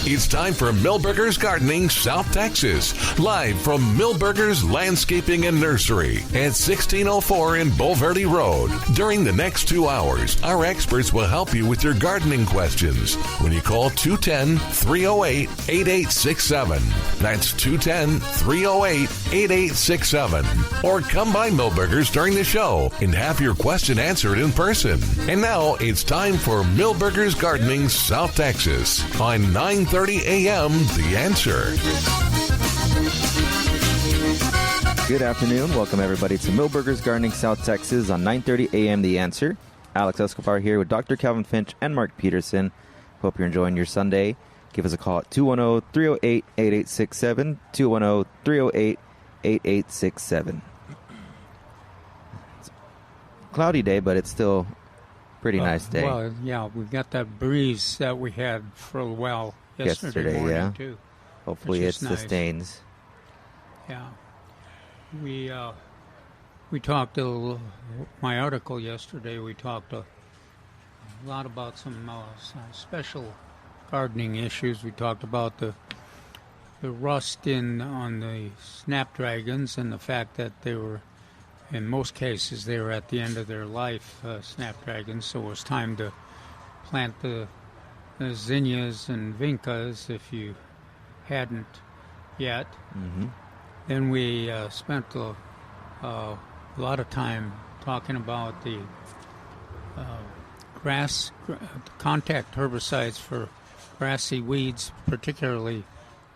It's time for Milberger's Gardening South Texas, live from Milberger's Landscaping and Nursery at 1604 in Bulverde Road. During the next 2 hours, our experts will help you with your gardening questions when you call 210-308-8867. That's 210-308-8867. Or come by Milberger's during the show and have your question answered in person. And now it's time for Milberger's Gardening South Texas on 9:30 a.m. The Answer. Good afternoon. Welcome, everybody, to Milberger's Gardening South Texas on 9:30 a.m. The Answer. Alex Escobar here with Dr. Calvin Finch and Mark Peterson. Hope you're enjoying your Sunday. Give us a call at 210-308-8867, 210-308-8867. It's a cloudy day, but it's still a pretty nice day. Well, yeah, we've got that breeze that we had for a while yesterday morning, yeah. too. Hopefully it sustains. Yeah. We talked my article yesterday, we talked a lot about some special gardening issues. We talked about the rust on the snapdragons and the fact that they were, in most cases, they were at the end of their life, snapdragons, so it was time to plant the zinnias and vincas if you hadn't yet. Mm-hmm. Then we spent a lot of time talking about the grass contact herbicides for grassy weeds, particularly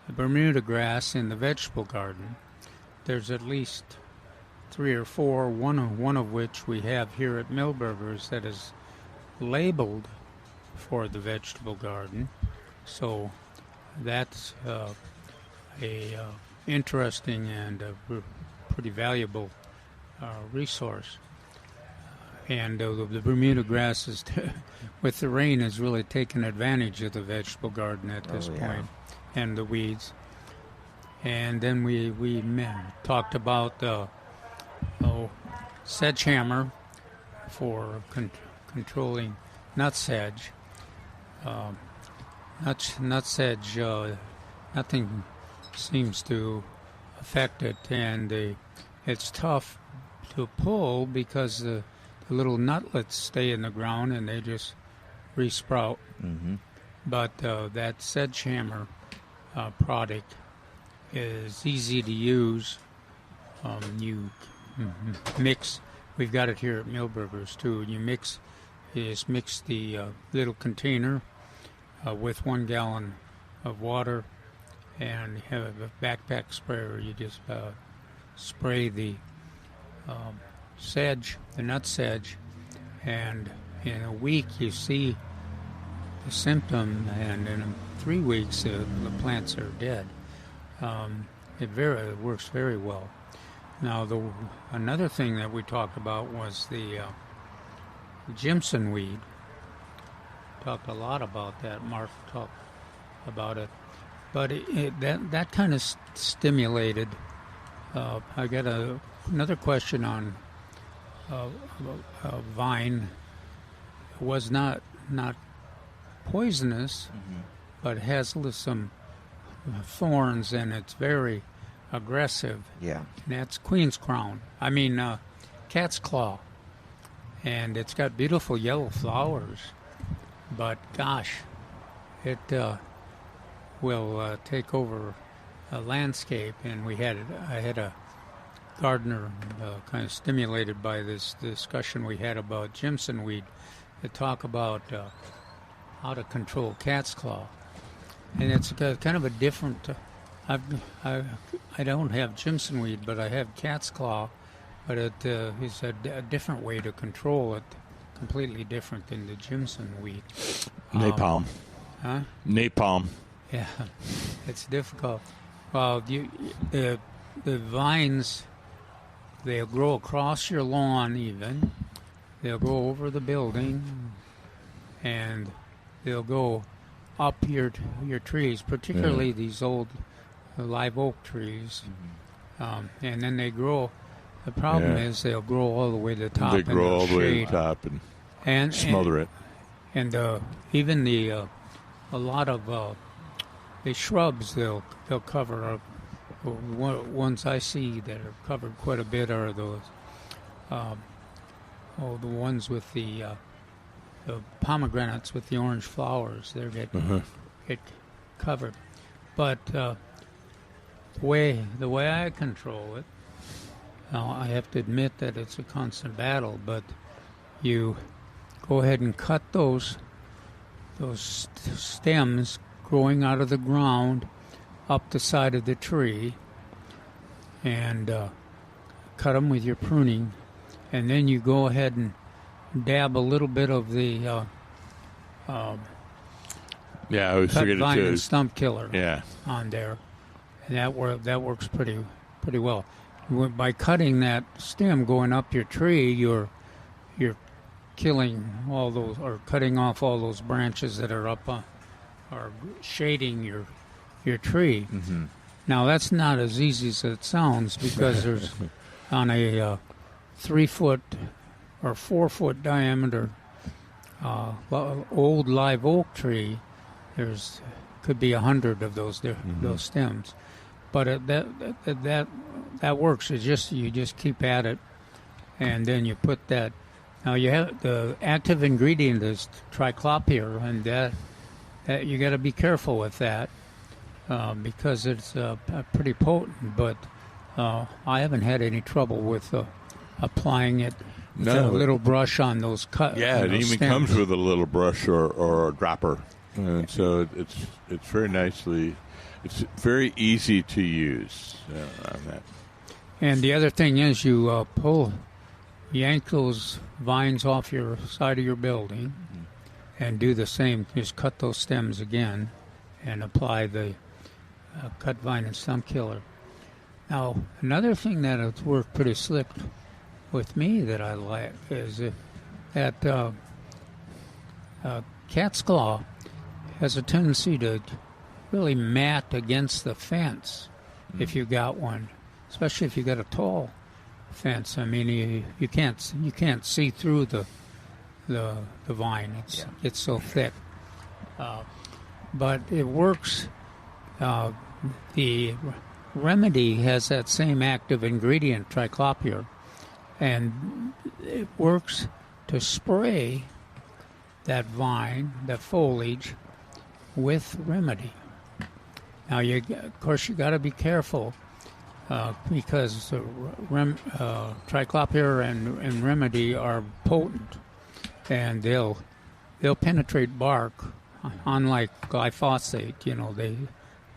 the Bermuda grass in the vegetable garden. There's at least 3 or 4, one of which we have here at Milberger's that is labeled for the vegetable garden. So that's a interesting and pretty valuable resource. And the Bermuda grass is, with the rain, has really taken advantage of the vegetable garden at this point, and the weeds. And then we talked about sedge hammer for controlling nutsedge. Nutsedge, nothing seems to affect it, and it's tough to pull because the little nutlets stay in the ground and they just resprout. Mm-hmm. But that sedge hammer product is easy to use. You mix. We've got it here at Milberger's too. You just mix the little container with 1 gallon of water, and have a backpack sprayer. You just spray the sedge, the nut sedge, and in a week you see the symptom, and in 3 weeks the plants are dead. It works very well. Now, another thing that we talked about was the Jimson weed. Talked a lot about that. Mark talked about it. But that kind of stimulated. I got another question on vine. It was not poisonous, mm-hmm. but it has some thorns, and it's very aggressive. Yeah. And that's cat's claw. And it's got beautiful yellow flowers. But gosh, it will take over a landscape. And I had a gardener kind of stimulated by this discussion we had about Jimson weed to talk about how to control cat's claw. And it's kind of a different. I don't have Jimson weed, but I have cat's claw. But it is a different way to control it, completely different than the Jimson weed. Napalm. Huh? Napalm. Yeah, it's difficult. Well, the vines, they'll grow across your lawn even. They'll go over the building, and they'll go up your trees, particularly these old live oak trees. Mm-hmm. And then they grow. The problem is they'll grow all the way to the top. They grow all the way to the top and smother it. And even a lot of the shrubs they'll cover up. Ones I see that are covered quite a bit are those the ones with the pomegranates with the orange flowers. They get covered. But the way I control it, now I have to admit that it's a constant battle. But you go ahead and cut those stems growing out of the ground up the side of the tree, and cut them with your pruning, and then you go ahead and dab a little bit of the I was cut forgetting vine to. and stump killer Yeah. on there, and that works pretty well. By cutting that stem going up your tree, you're killing all those, or cutting off all those branches that are up or shading your tree. Mm-hmm. Now that's not as easy as it sounds, because there's on a 3-foot or 4-foot diameter old live oak tree, could be 100 of those stems, but that works. You just keep at it, and then you put that. Now you have the active ingredient is triclopyr, and that you got to be careful with that. Because it's pretty potent, but I haven't had any trouble with applying it with a little brush on those cut. Yeah, it even stems. comes with a little brush or a dropper, and so it's very nicely. It's very easy to use on that. And the other thing is you yank those vines off your side of your building, and do the same. Just cut those stems again, and apply the cut vine and stump killer. Now, another thing that has worked pretty slick with me that I like is that cat's claw has a tendency to really mat against the fence if you got one, especially if you got a tall fence. I mean, you can't see through the vine. It's so thick, but it works. The remedy has that same active ingredient, triclopyr, and it works to spray that vine, that foliage, with remedy. Now, of course, you got to be careful because triclopyr and remedy are potent, and they'll penetrate bark, unlike glyphosate.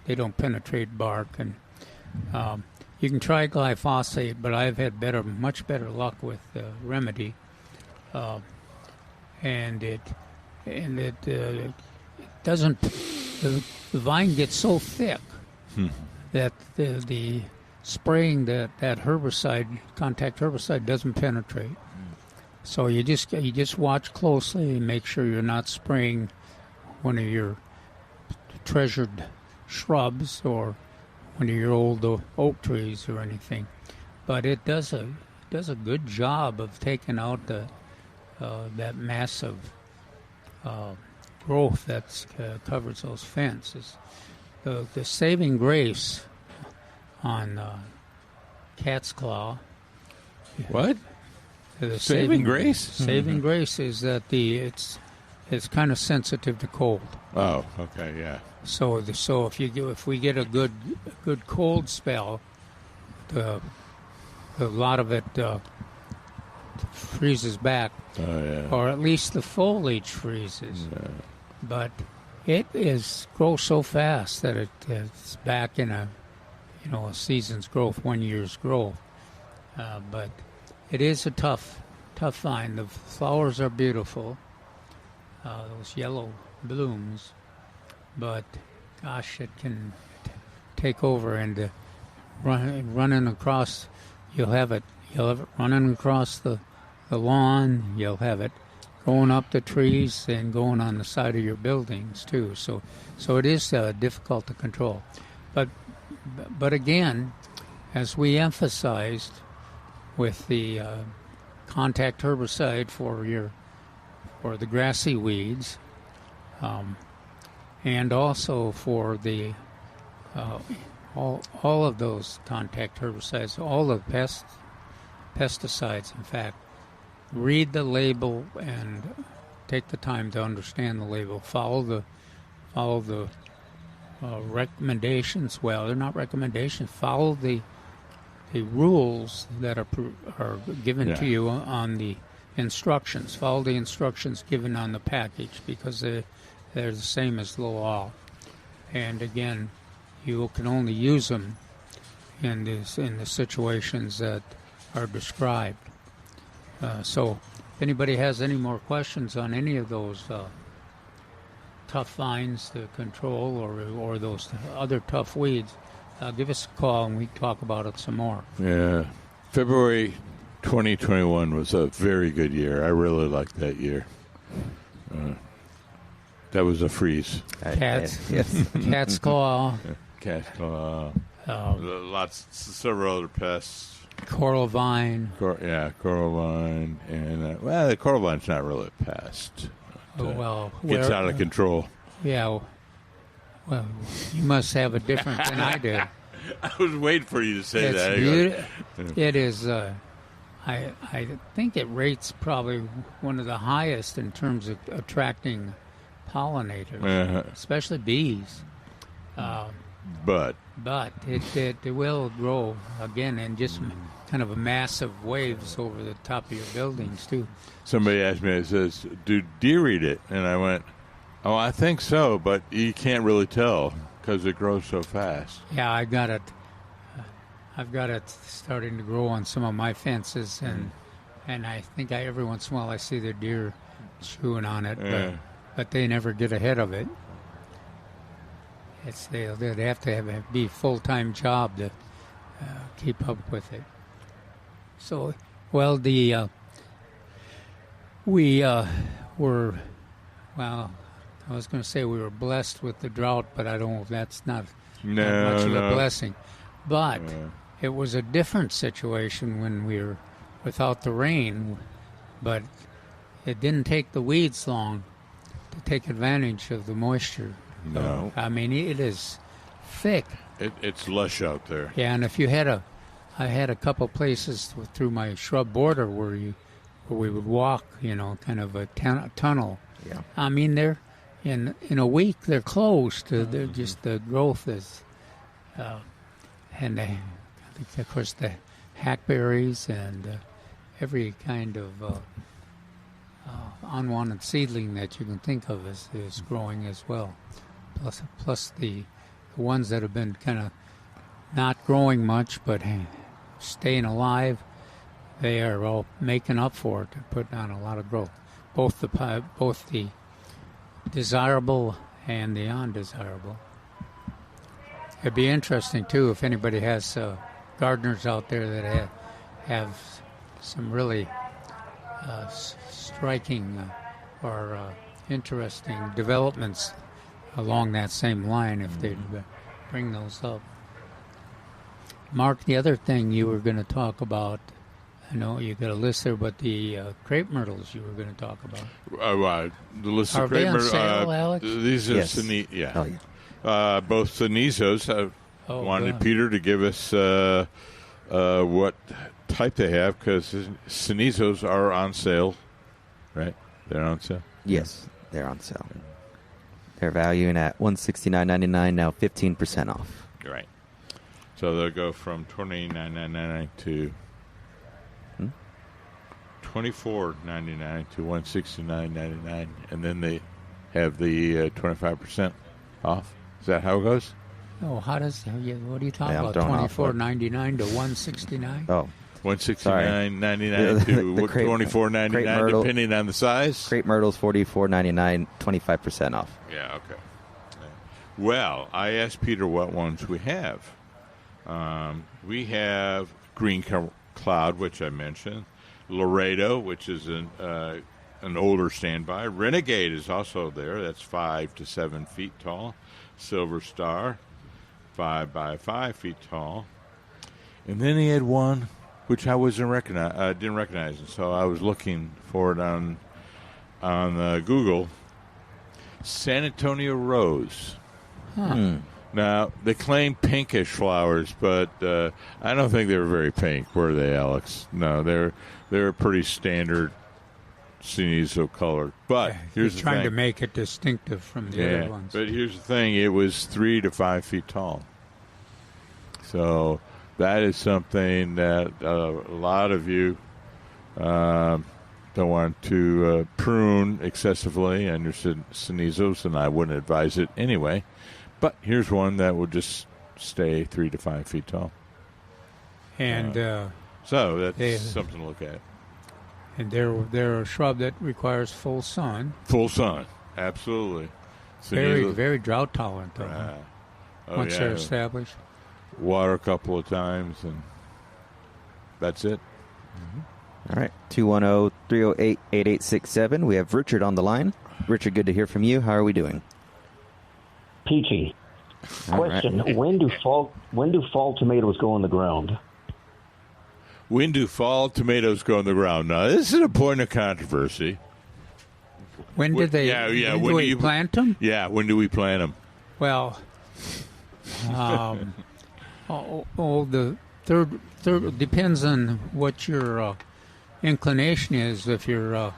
They don't penetrate bark, and you can try glyphosate, but I've had much better luck with remedy, and it doesn't. The vine gets so thick that the spraying that herbicide, contact herbicide, doesn't penetrate. So you just watch closely and make sure you're not spraying one of your treasured shrubs or one of your old oak trees or anything. But it does a good job of taking out that massive growth that covers those fences. The saving grace on cat's claw. What? The Saving grace? Saving grace is that it's kind of sensitive to cold. Oh, okay, yeah. So if we get a good cold spell, a lot of it freezes back, or at least the foliage freezes. Yeah. But it grows so fast that it's back in a season's growth, 1 year's growth. But it is a tough vine. The flowers are beautiful, those yellow blooms. But gosh, it can take over and running across. You'll have it running across the lawn. You'll have it going up the trees and going on the side of your buildings too. So it is difficult to control. But again, as we emphasized with the contact herbicide for the grassy weeds. And also for the all of those contact herbicides, all the pesticides, in fact, read the label and take the time to understand the label. Follow the recommendations. Well, they're not recommendations. Follow the rules that are given to you on the instructions. Follow the instructions given on the package, because they're the same as the law. And again, you can only use them in the situations that are described. So if anybody has any more questions on any of those tough vines to control or those other tough weeds, give us a call and we can talk about it some more. Yeah. February 2021 was a very good year. I really liked that year. That was a freeze. Cat's claw. Cat's claw. Several other pests. Coral vine. Coral vine. And, the coral vine's not really a pest. Gets out of control. Yeah. Well, you must have it different than I do. I was waiting for you to say that. It is. I think it rates probably one of the highest in terms of attracting pollinators, especially bees. But it will grow again in just kind of a massive waves over the top of your buildings too. Somebody asked me, it says, "Do deer eat it?" And I went, "Oh, I think so, but you can't really tell because it grows so fast." Yeah, I've got it starting to grow on some of my fences, and I think every once in a while I see the deer chewing on it, but they never get ahead of it. They'd have to be a full-time job to keep up with it. So, well, I was going to say we were blessed with the drought, but I don't. That's not much of a blessing. But it was a different situation when we were without the rain. But it didn't take the weeds long to take advantage of the moisture. No, I mean it is thick. It's lush out there. Yeah, and if you had I had a couple places through my shrub border where we would walk, kind of a tunnel. Yeah. I mean, they're in a week they're closed. They're just the growth is, and I think of course the hackberries and every kind of unwanted seedling that you can think of is growing as well. Plus the ones that have been kind of not growing much but staying alive, they are all making up for it and putting on a lot of growth. Both the desirable and the undesirable. It'd be interesting too if anybody has gardeners out there that have some really striking or interesting developments along that same line, if they'd bring those up. Mark, the other thing you were going to talk about, I know you got a list there, but the crepe myrtles you were going to talk about. The list Are of crepe myrtles. Are they on sale, Alex? These are Yes. yeah. Oh, yeah. Both Sinizos. Wanted good. Peter to give us what type they have, because Sinizos are on sale, right? They're on sale? Yes, they're on sale. They're valuing at $169.99 now, 15% off. Right. So they'll go from $29.99 to $24.99 to $169.99, and then they have the 25% off. Is that how it goes? Oh, what are you talking I'm about? throwing off $24.99 to $169? Oh, $169.99 to The crepe $24.99, myrtle, depending on the size. Crepe Myrtles, $44.99, 25% off. Yeah, okay. Well, I asked Peter what ones we have. We have Green Cloud, which I mentioned. Laredo, which is an older standby. Renegade is also there. That's 5 to 7 feet tall. Silver Star, 5 by 5 feet tall. And then he had one which I didn't recognize, and so I was looking for it on Google. San Antonio Rose. Huh. Now, they claim pinkish flowers, but I don't think they were very pink, were they, Alex? No, they're pretty standard Cenizo color. But here's the thing. Trying to make it distinctive from the other ones. But here's the thing. It was 3 to 5 feet tall. So that is something that a lot of you don't want to prune excessively on your Cenizos, and I wouldn't advise it anyway. But here's one that will just stay 3 to 5 feet tall. And so that's something to look at. And they're a shrub that requires full sun. Full sun, absolutely. Very, very drought tolerant, though. Once they're established. Water a couple of times, and that's it. Mm-hmm. All right, 210-308-8867. We have Richard on the line. Richard, good to hear from you. How are we doing? Peachy. Question: right. When do fall tomatoes go in the ground? When do fall tomatoes go in the ground? Now, this is a point of controversy. When did they? Yeah. When do we plant them? Yeah. When do we plant them? Well, the third depends on what your inclination is. If you're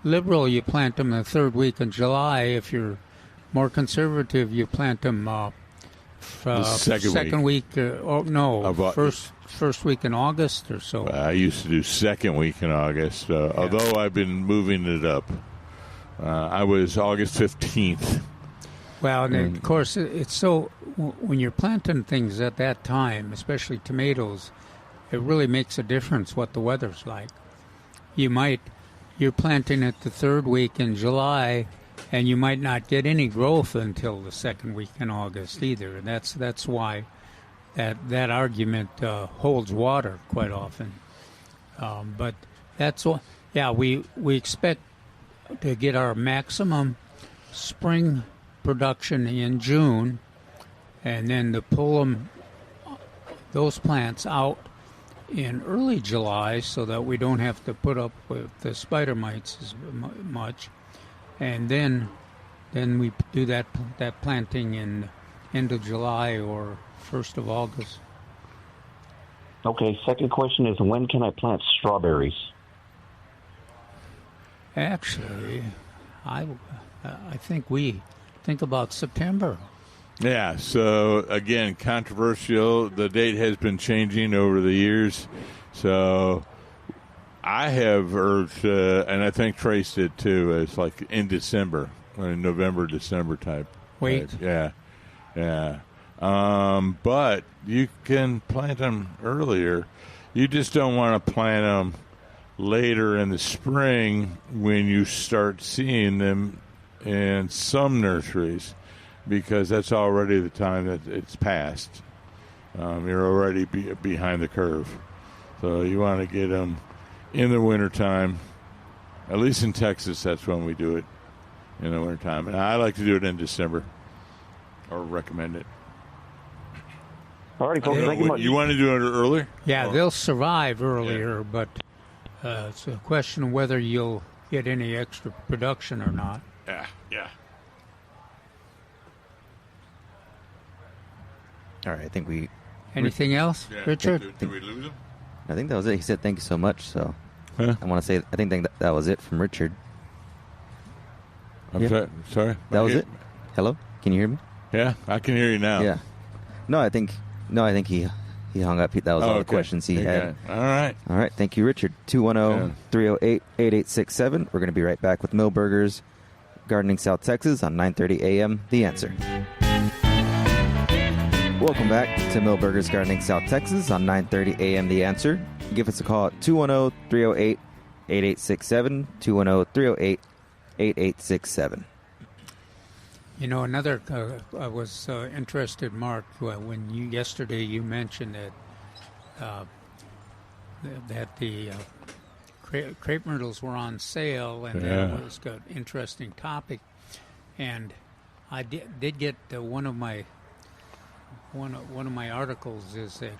liberal, you plant them the third week in July. If you're more conservative, you plant them second week. First week in August or so. I used to do second week in August, although I've been moving it up. I was August 15th. Well, and of course, it's so when you're planting things at that time, especially tomatoes, it really makes a difference what the weather's like. You're planting it the third week in July, and you might not get any growth until the second week in August either. And that's why that argument holds water quite often. But that's all. Yeah, we expect to get our maximum spring production in June, and then to pull those plants out in early July so that we don't have to put up with the spider mites as much. And then we do that planting in end of July or 1st of August. Okay, second question is, when can I plant strawberries? Actually, I think we think about September. Yeah, so again, controversial. The date has been changing over the years. So I have urged, and I think Trace did too, it's like in December, November, December type. Wait. Yeah. But you can plant them earlier. You just don't want to plant them later in the spring when you start seeing them in some nurseries, because that's already the time that it's past. You're already behind the curve. So you want to get them in the wintertime. At least in Texas, that's when we do it, in the wintertime. And I like to do it in December, or recommend it. All right, folks, thank you much. You want to do it earlier? Yeah, they'll survive earlier, but it's a question of whether you'll get any extra production or not. Yeah. All right, I think we... Anything else, Richard? Did we lose him? I think that was it. He said thank you so much, so I want to say I think that was it from Richard. I'm sorry? That was it? Hello? Can you hear me? Yeah, I can hear you now. Yeah. No, I think he hung up. That was all the questions he had. All right. All right. Thank you, Richard. 210-308-8867. We're going to be right back with Milberger's Gardening South Texas on 9:30 a.m. The Answer. Welcome back to Milberger's Gardening South Texas on 9:30 a.m. The Answer. Give us a call at 210-308-8867, 210-308-8867. You know, another, I was interested, Mark, when yesterday you mentioned that the Crepe Myrtles were on sale, and that was an interesting topic. And I did get one of my articles is a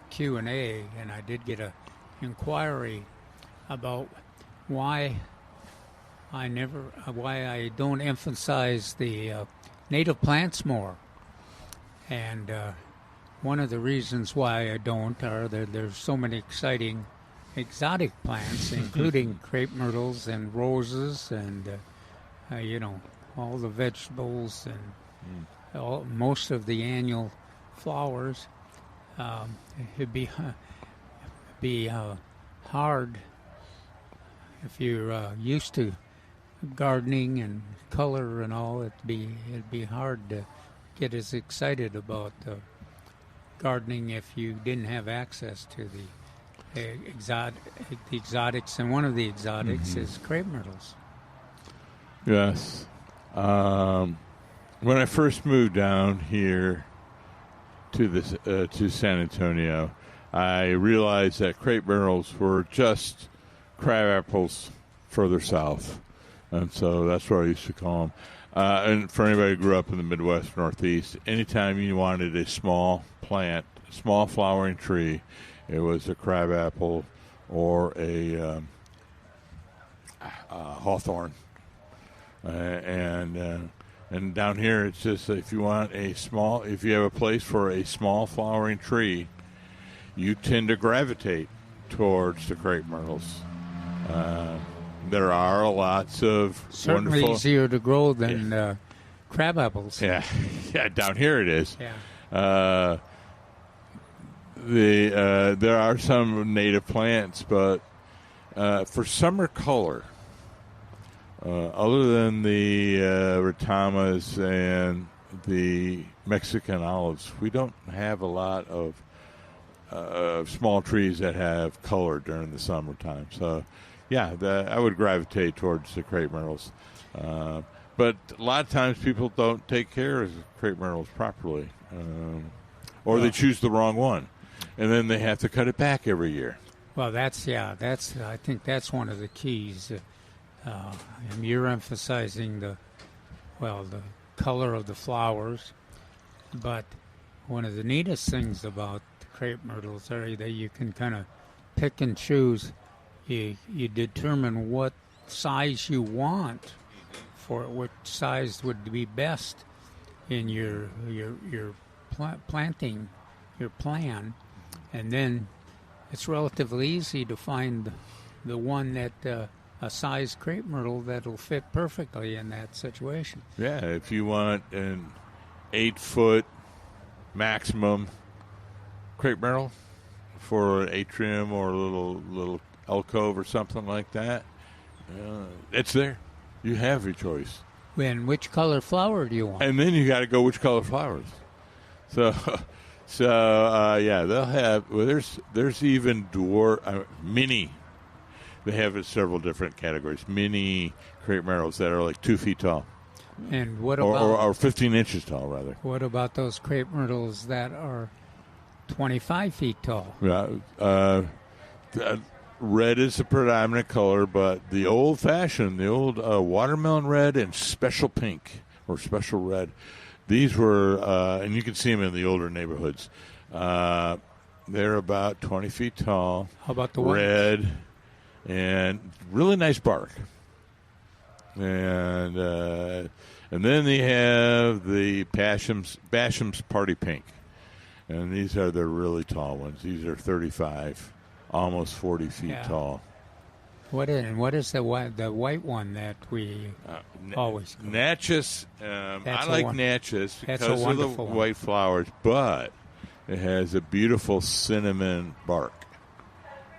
Q&A, and I did get a inquiry about why I don't emphasize the native plants more. And one of the reasons why I don't are that there's so many exciting exotic plants, including crepe myrtles and roses and, all the vegetables and most of the annual flowers. It'd be hard if you're used to gardening and color and all. It'd be hard to get as excited about gardening if you didn't have access to the exotics, and one of the exotics is crepe myrtles. Yes. When I first moved down here to San Antonio, I realized that crepe myrtles were just crabapples further south, and so that's what I used to call them. And for anybody who grew up in the Midwest, Northeast, anytime you wanted a small plant, small flowering tree, it was a crabapple or a hawthorn. And down here, it's just if you have a place for a small flowering tree, you tend to gravitate towards the crepe myrtles. There are lots of certainly wonderful, easier to grow than crab apples. Yeah, down here it is. Yeah. There are some native plants, but for summer color, other than the ratamas and the Mexican olives, we don't have a lot of small trees that have color during the summertime. So, yeah, I would gravitate towards the crepe myrtles. But a lot of times people don't take care of the crepe myrtles properly, or they choose the wrong one, and then they have to cut it back every year. Well, I think that's one of the keys. And you're emphasizing the color of the flowers, but one of the neatest things about the crepe myrtles are that you can kind of pick and choose. You determine what size you want for it, what size would be best in your planting, your plan, and then it's relatively easy to find the one that a size crepe myrtle that'll fit perfectly in that situation. Yeah, if you want an 8-foot maximum crepe myrtle for an atrium or a little alcove or something like that, it's there. You have your choice. And which color flower do you want? And then you got to go which color flowers. So they'll have. Well, there's even mini. They have several different categories. Mini crepe myrtles that are like 2 feet tall. And what about or 15 inches tall, rather? What about those crepe myrtles that are 25 feet tall? Yeah, red is the predominant color, but the old-fashioned, watermelon red and special pink or special red, these were, and you can see them in the older neighborhoods. They're about 20 feet tall. How about the red and really nice bark? And then they have the Basham's Party Pink, and these are the really tall ones. These are 35. Almost 40 feet tall. What is the white one that we always go? Natchez. I like Natchez because of the white flowers, but it has a beautiful cinnamon bark,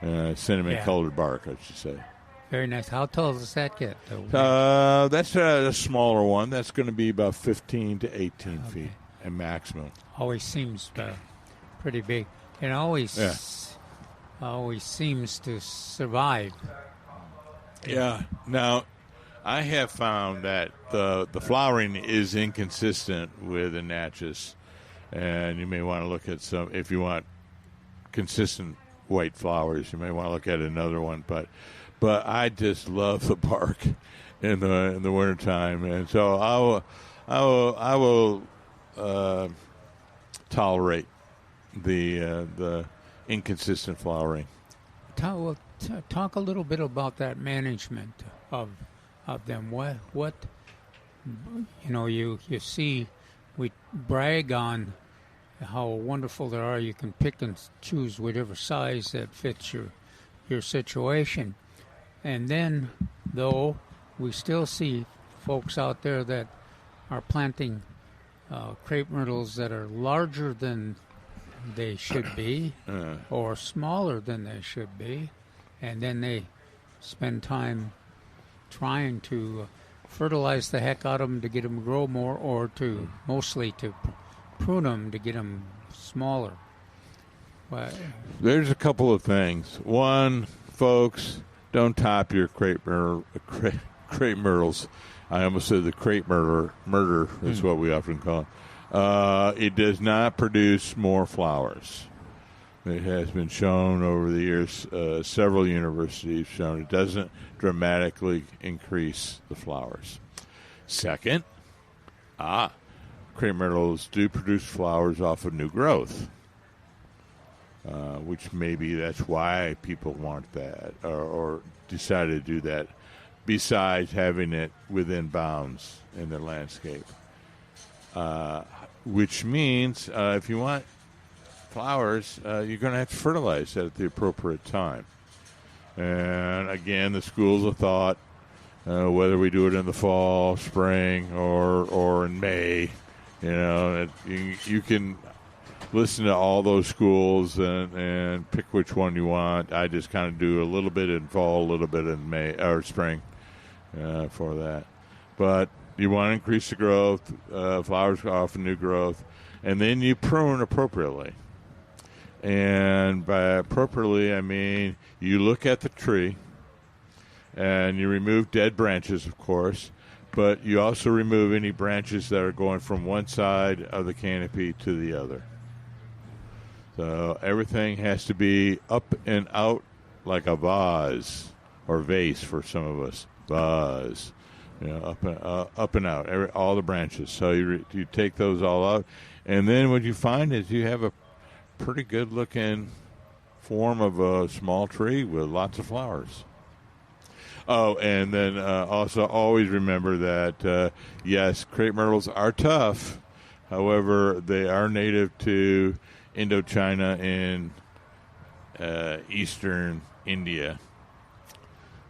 cinnamon-colored bark, I should say. Very nice. How tall does that get? That's a smaller one. That's going to be about 15 to 18 feet at maximum. Always seems pretty big. It always seems to survive. Yeah. Now, I have found that the flowering is inconsistent with the Natchez, and you may want to look at some. If you want consistent white flowers, you may want to look at another one. But I just love the bark in the wintertime, and so I will tolerate the inconsistent flowering. Talk a little bit about that management of them. What you see, we brag on how wonderful they are. You can pick and choose whatever size that fits your situation. And then, though, we still see folks out there that are planting crepe myrtles that are larger than they should be or smaller than they should be, and then they spend time trying to fertilize the heck out of them to get them to grow more, or to mostly to prune them to get them smaller. But there's a couple of things. One, folks, don't top your crepe myrtles. I almost said the crepe murder is what we often call it. It does not produce more flowers. It has been shown over the years, several universities have shown it doesn't dramatically increase the flowers. Second, crepe myrtles do produce flowers off of new growth, which maybe that's why people want that or decided to do that, besides having it within bounds in their landscape. Which means if you want flowers, you're going to have to fertilize at the appropriate time. And again, the schools of thought, whether we do it in the fall, spring, or in May, you can listen to all those schools and pick which one you want. I just kind of do a little bit in fall, a little bit in May or spring for that. But you want to increase the growth, flowers off new growth, and then you prune appropriately. And by appropriately, I mean you look at the tree and you remove dead branches, of course, but you also remove any branches that are going from one side of the canopy to the other. So everything has to be up and out like a vase or vase for some of us. Vase, up and out, all the branches. So you take those all out, and then what you find is you have a pretty good-looking form of a small tree with lots of flowers. Oh, and then also always remember that, yes, crepe myrtles are tough. However, they are native to Indochina and eastern India.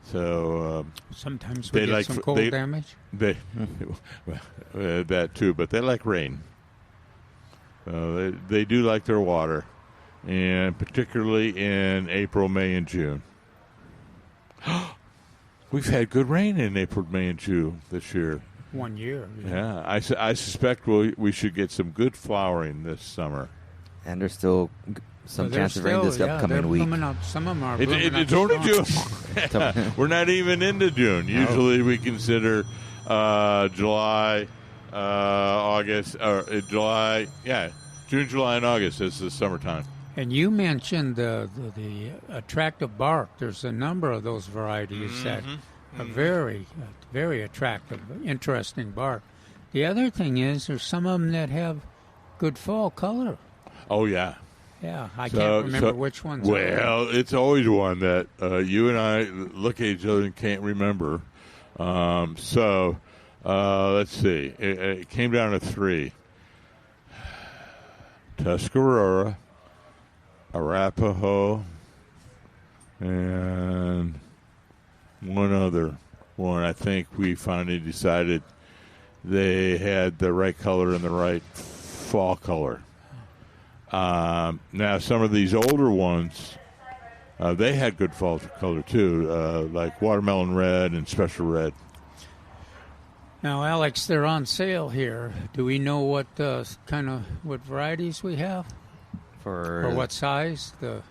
So sometimes we get some cold damage. That too, but they like rain. They do like their water, and particularly in April, May, and June. We've had good rain in April, May, and June this year. 1 year. Yeah, I suspect we should get some good flowering this summer. And there's still some chance of rain this upcoming week. Some of them are It's only June. We're not even into June. Usually we consider July, August, or July. Yeah, June, July, and August is the summertime. And you mentioned the attractive bark. There's a number of those varieties that are very, very attractive, interesting bark. The other thing is there's some of them that have good fall color. Oh, yeah. Yeah, I can't remember which ones. Well, it's always one that you and I look at each other and can't remember. Let's see. It came down to three. Tuscarora, Arapaho, and one other one. I think we finally decided they had the right color and the right fall color. Now, some of these older ones, they had good fall color too, like watermelon red and special red. Now, Alex, they're on sale here. Do we know what what varieties we have, or what size the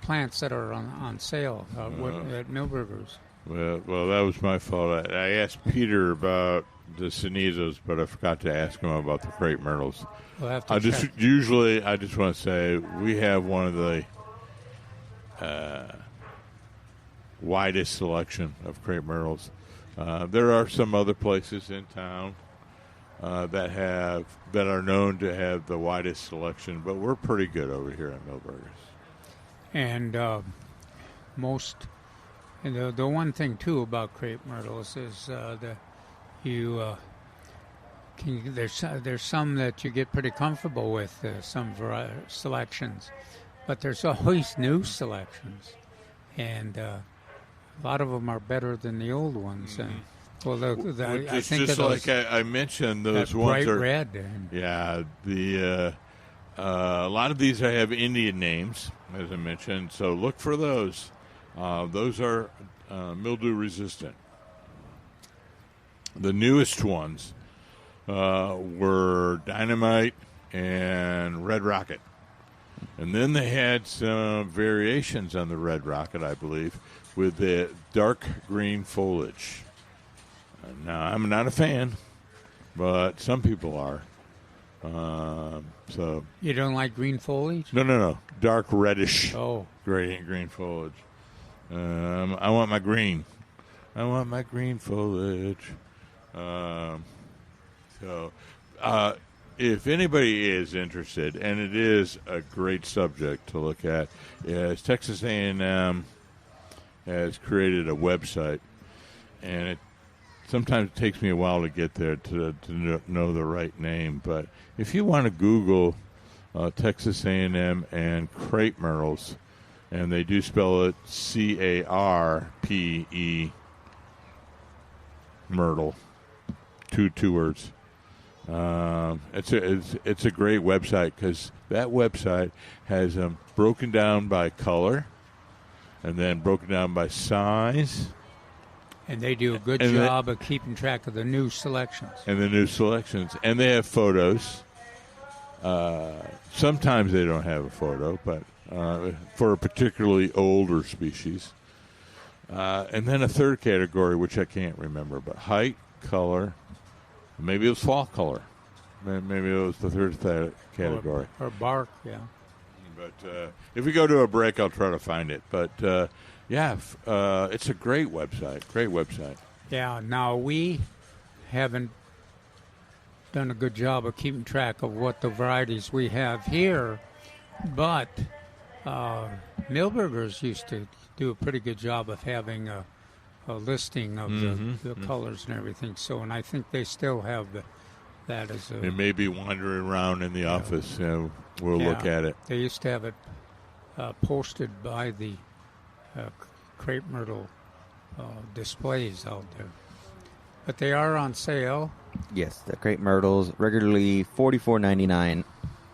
plants that are on sale at Milberger's? Well, that was my fault. I asked Peter about the Cenisos, but I forgot to ask him about the Crepe Myrtles. We'll have to check. I just want to say we have one of the widest selection of Crepe Myrtles. There are some other places in town that are known to have the widest selection, but we're pretty good over here at Milberger's. And the one thing too about crepe myrtles is that you there's some that you get pretty comfortable with, some selections, but there's always new selections, and a lot of them are better than the old ones. And well, I think just like I mentioned, those ones bright are red. Yeah, a lot of these I have Indian names, as I mentioned, so look for those. Those are mildew resistant. The newest ones were Dynamite and Red Rocket. And then they had some variations on the Red Rocket, I believe, with the dark green foliage. Now, I'm not a fan, but some people are. So You don't like green foliage? No. Dark reddish Oh. green foliage. I want my green. I want my green foliage. If anybody is interested, and it is a great subject to look at, is Texas A&M has created a website, and sometimes it takes me a while to get there to know the right name. But if you want to Google Texas A&M and Crepe Myrtles, and they do spell it CARPE Myrtle, two words. It's a great website because that website has them broken down by color, and then broken down by size. And they do a good job of keeping track of the new selections. And they have photos. Sometimes they don't have a photo, but for a particularly older species. And then a third category, which I can't remember, but height, color, maybe it was fall color. Maybe it was the third category. Or bark, yeah. But if we go to a break, I'll try to find it. But, it's a great website. Yeah, now we haven't done a good job of keeping track of what the varieties we have here, but Milberger's used to do a pretty good job of having a listing of the colors and everything. So, and I think they still have that as a... It may be wandering around in the office. We'll look at it. They used to have it posted by the crepe myrtle displays out there. But they are on sale. Yes, the Crepe Myrtles, regularly $44.99,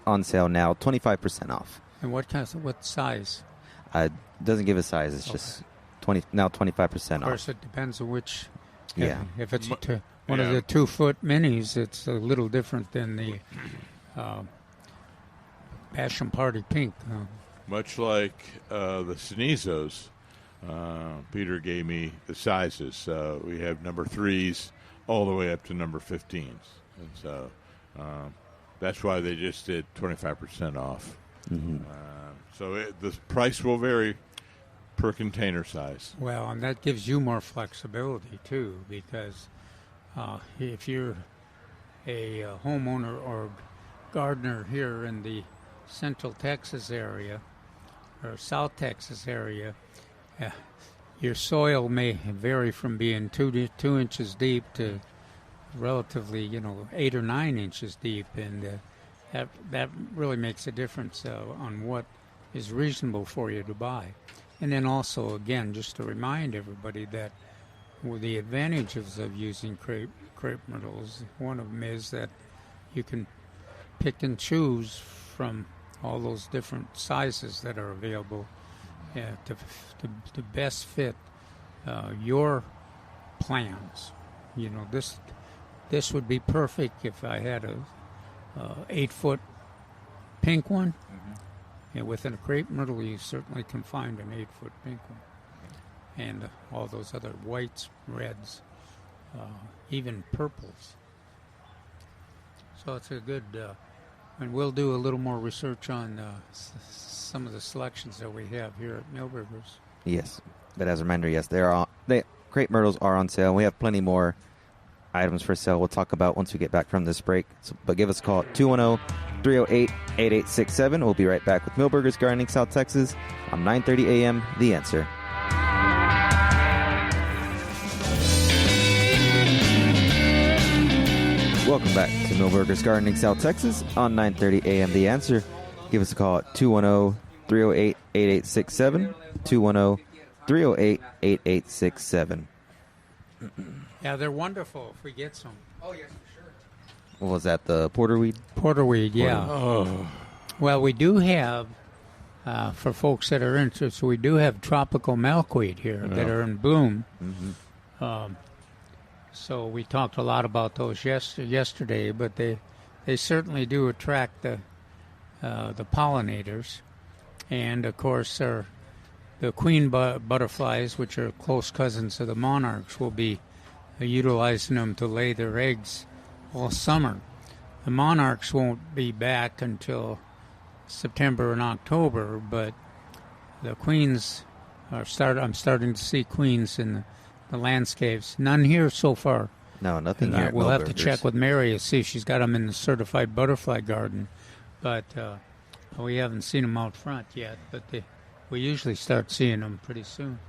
on sale now, 25% off. And what size? Doesn't give a size. It's just 25% off. Of course, it depends on which. Yeah. If it's one of the 2-foot minis, it's a little different than the Passion Party Pink. Much like the Sneezos, Peter gave me the sizes. We have number 3s all the way up to number 15s. And so that's why they just did 25% off. Mm-hmm. The price will vary per container size. Well, and that gives you more flexibility, too, because if you're a homeowner or gardener here in the Central Texas area or South Texas area, your soil may vary from being 2 inches deep to relatively, 8 or 9 inches deep, and that really makes a difference on what is reasonable for you to buy. And then also, again, just to remind everybody that the advantages of using crepe myrtles, one of them is that you can pick and choose from all those different sizes that are available to best fit your plans. This would be perfect if I had a 8-foot pink one. Mm-hmm. And within a crepe myrtle, you certainly can find an 8-foot pink one. And all those other whites, reds, even purples. So it's a good, and we'll do a little more research on some of the selections that we have here at Milberger's. Yes, but as a reminder, yes, Crepe Myrtles are on sale. We have plenty more items for sale we'll talk about once we get back from this break. But give us a call at 210-308-8867. We'll be right back with Milberger's Gardening South Texas on 9:30 a.m. The Answer. Welcome back to Milberger's Gardening, South Texas on 9:30 a.m. The Answer. Give us a call at 210-308-8867, 210-308-8867. Yeah, they're wonderful if we get some. Oh, yes, for sure. What was that, the porterweed? Porterweed, yeah. Oh. Well, we do have, for folks that are interested, we do have tropical milkweed here that are in bloom. Mm-hmm. So we talked a lot about those yesterday, but they certainly do attract the pollinators. And, of course, the queen butterflies, which are close cousins of the monarchs, will be utilizing them to lay their eggs all summer. The monarchs won't be back until September and October, but the queens I'm starting to see queens in the landscapes. None here so far. No, nothing here. We'll have to check with Mary to see if she's got them in the certified butterfly garden, but we haven't seen them out front yet. But we usually start seeing them pretty soon.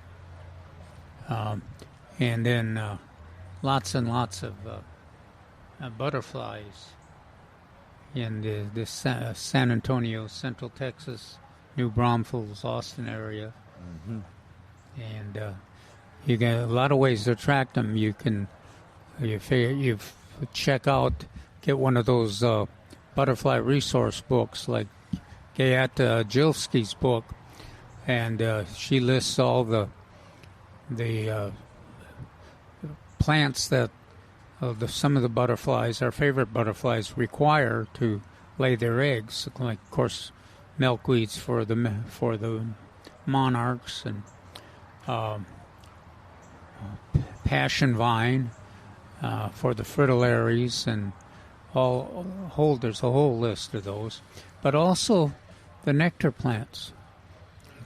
And then lots and lots of butterflies in the San Antonio, Central Texas, New Braunfels, Austin area. Mm-hmm. And you got a lot of ways to attract them. You check out, get one of those butterfly resource books like Gayat Jilski's book, and she lists all the plants that some of the butterflies, our favorite butterflies, require to lay their eggs. Like, of course, milkweeds for the monarchs, and passion vine for the fritillaries, and there's a whole list of those. But also the nectar plants,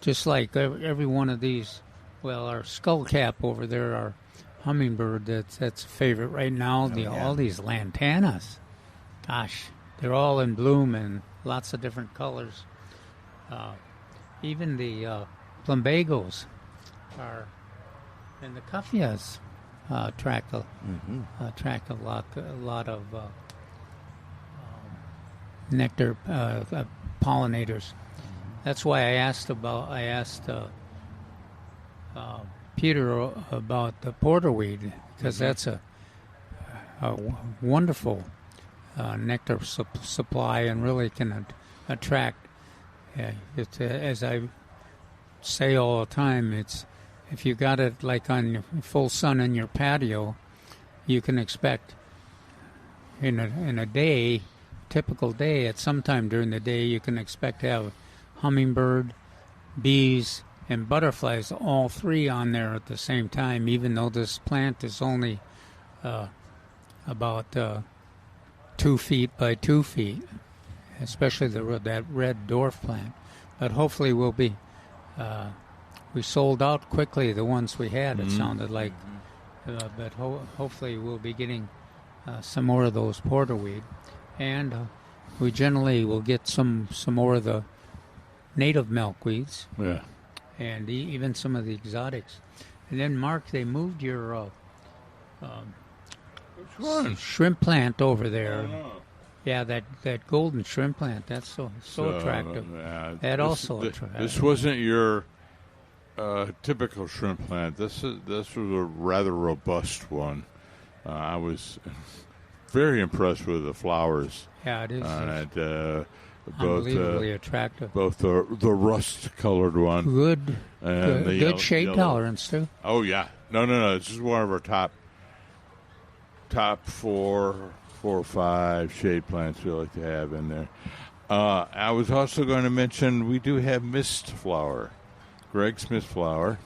just like every one of these. Well, our skullcap over there, our hummingbird, that's a favorite right now. All these lantanas, gosh, they're all in bloom in lots of different colors. Even the plumbagos are, and the cuffias attract a lot of nectar pollinators. That's why I asked Peter about the porterweed, because that's a wonderful nectar supply and really can attract. As I say all the time, if you got it like on full sun in your patio, you can expect in a day, typical day, at some time during the day, you can expect to have hummingbird, bees, and butterflies, all three on there at the same time, even though this plant is only about 2 feet by 2 feet, especially that red dwarf plant. But hopefully we sold out quickly the ones we had, it sounded like. But hopefully we'll be getting some more of those porterweed. And we generally will get some more of the native milkweeds. Yeah. And even some of the exotics. And then, Mark, they moved your shrimp plant over there. Yeah, that golden shrimp plant. That's so attractive. That also attractive. This wasn't your typical shrimp plant. This was a rather robust one. I was very impressed with the flowers. Yeah, it is. Unbelievably attractive. Both the rust-colored one. Good shade yellow. tolerance, too. Oh, yeah. No. This is one of our top 4 or 5 shade plants we like to have in there. I was also going to mention we do have mist flower. Greg's mist flower.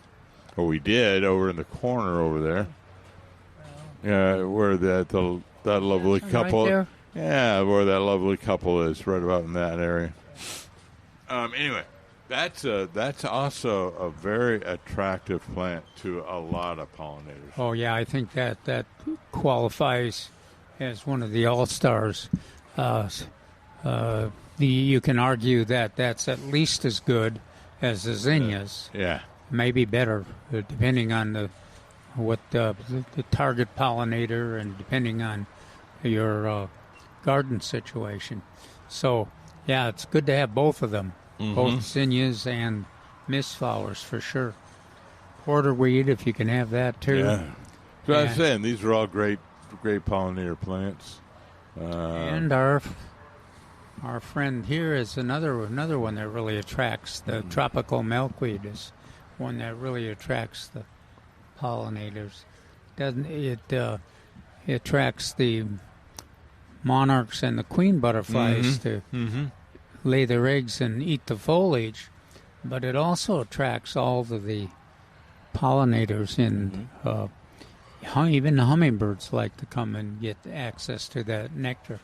Or we did over in the corner over there. Where that lovely couple. Right there? Yeah, where that lovely couple is, right about in that area. Anyway, that's also a very attractive plant to a lot of pollinators. Oh yeah, I think that qualifies as one of the all-stars. You can argue that that's at least as good as the zinnias. Yeah, maybe better, depending on what the target pollinator, and depending on your garden situation. So, yeah, it's good to have both of them, both zinnias and mist flowers for sure. Porterweed, if you can have that too. Yeah. So I was saying, these are all great pollinator plants. And our friend here is another one that really attracts. The tropical milkweed is one that really attracts the pollinators. It attracts the monarchs and the queen butterflies to lay their eggs and eat the foliage, but it also attracts all of the pollinators in even the hummingbirds like to come and get access to that nectar.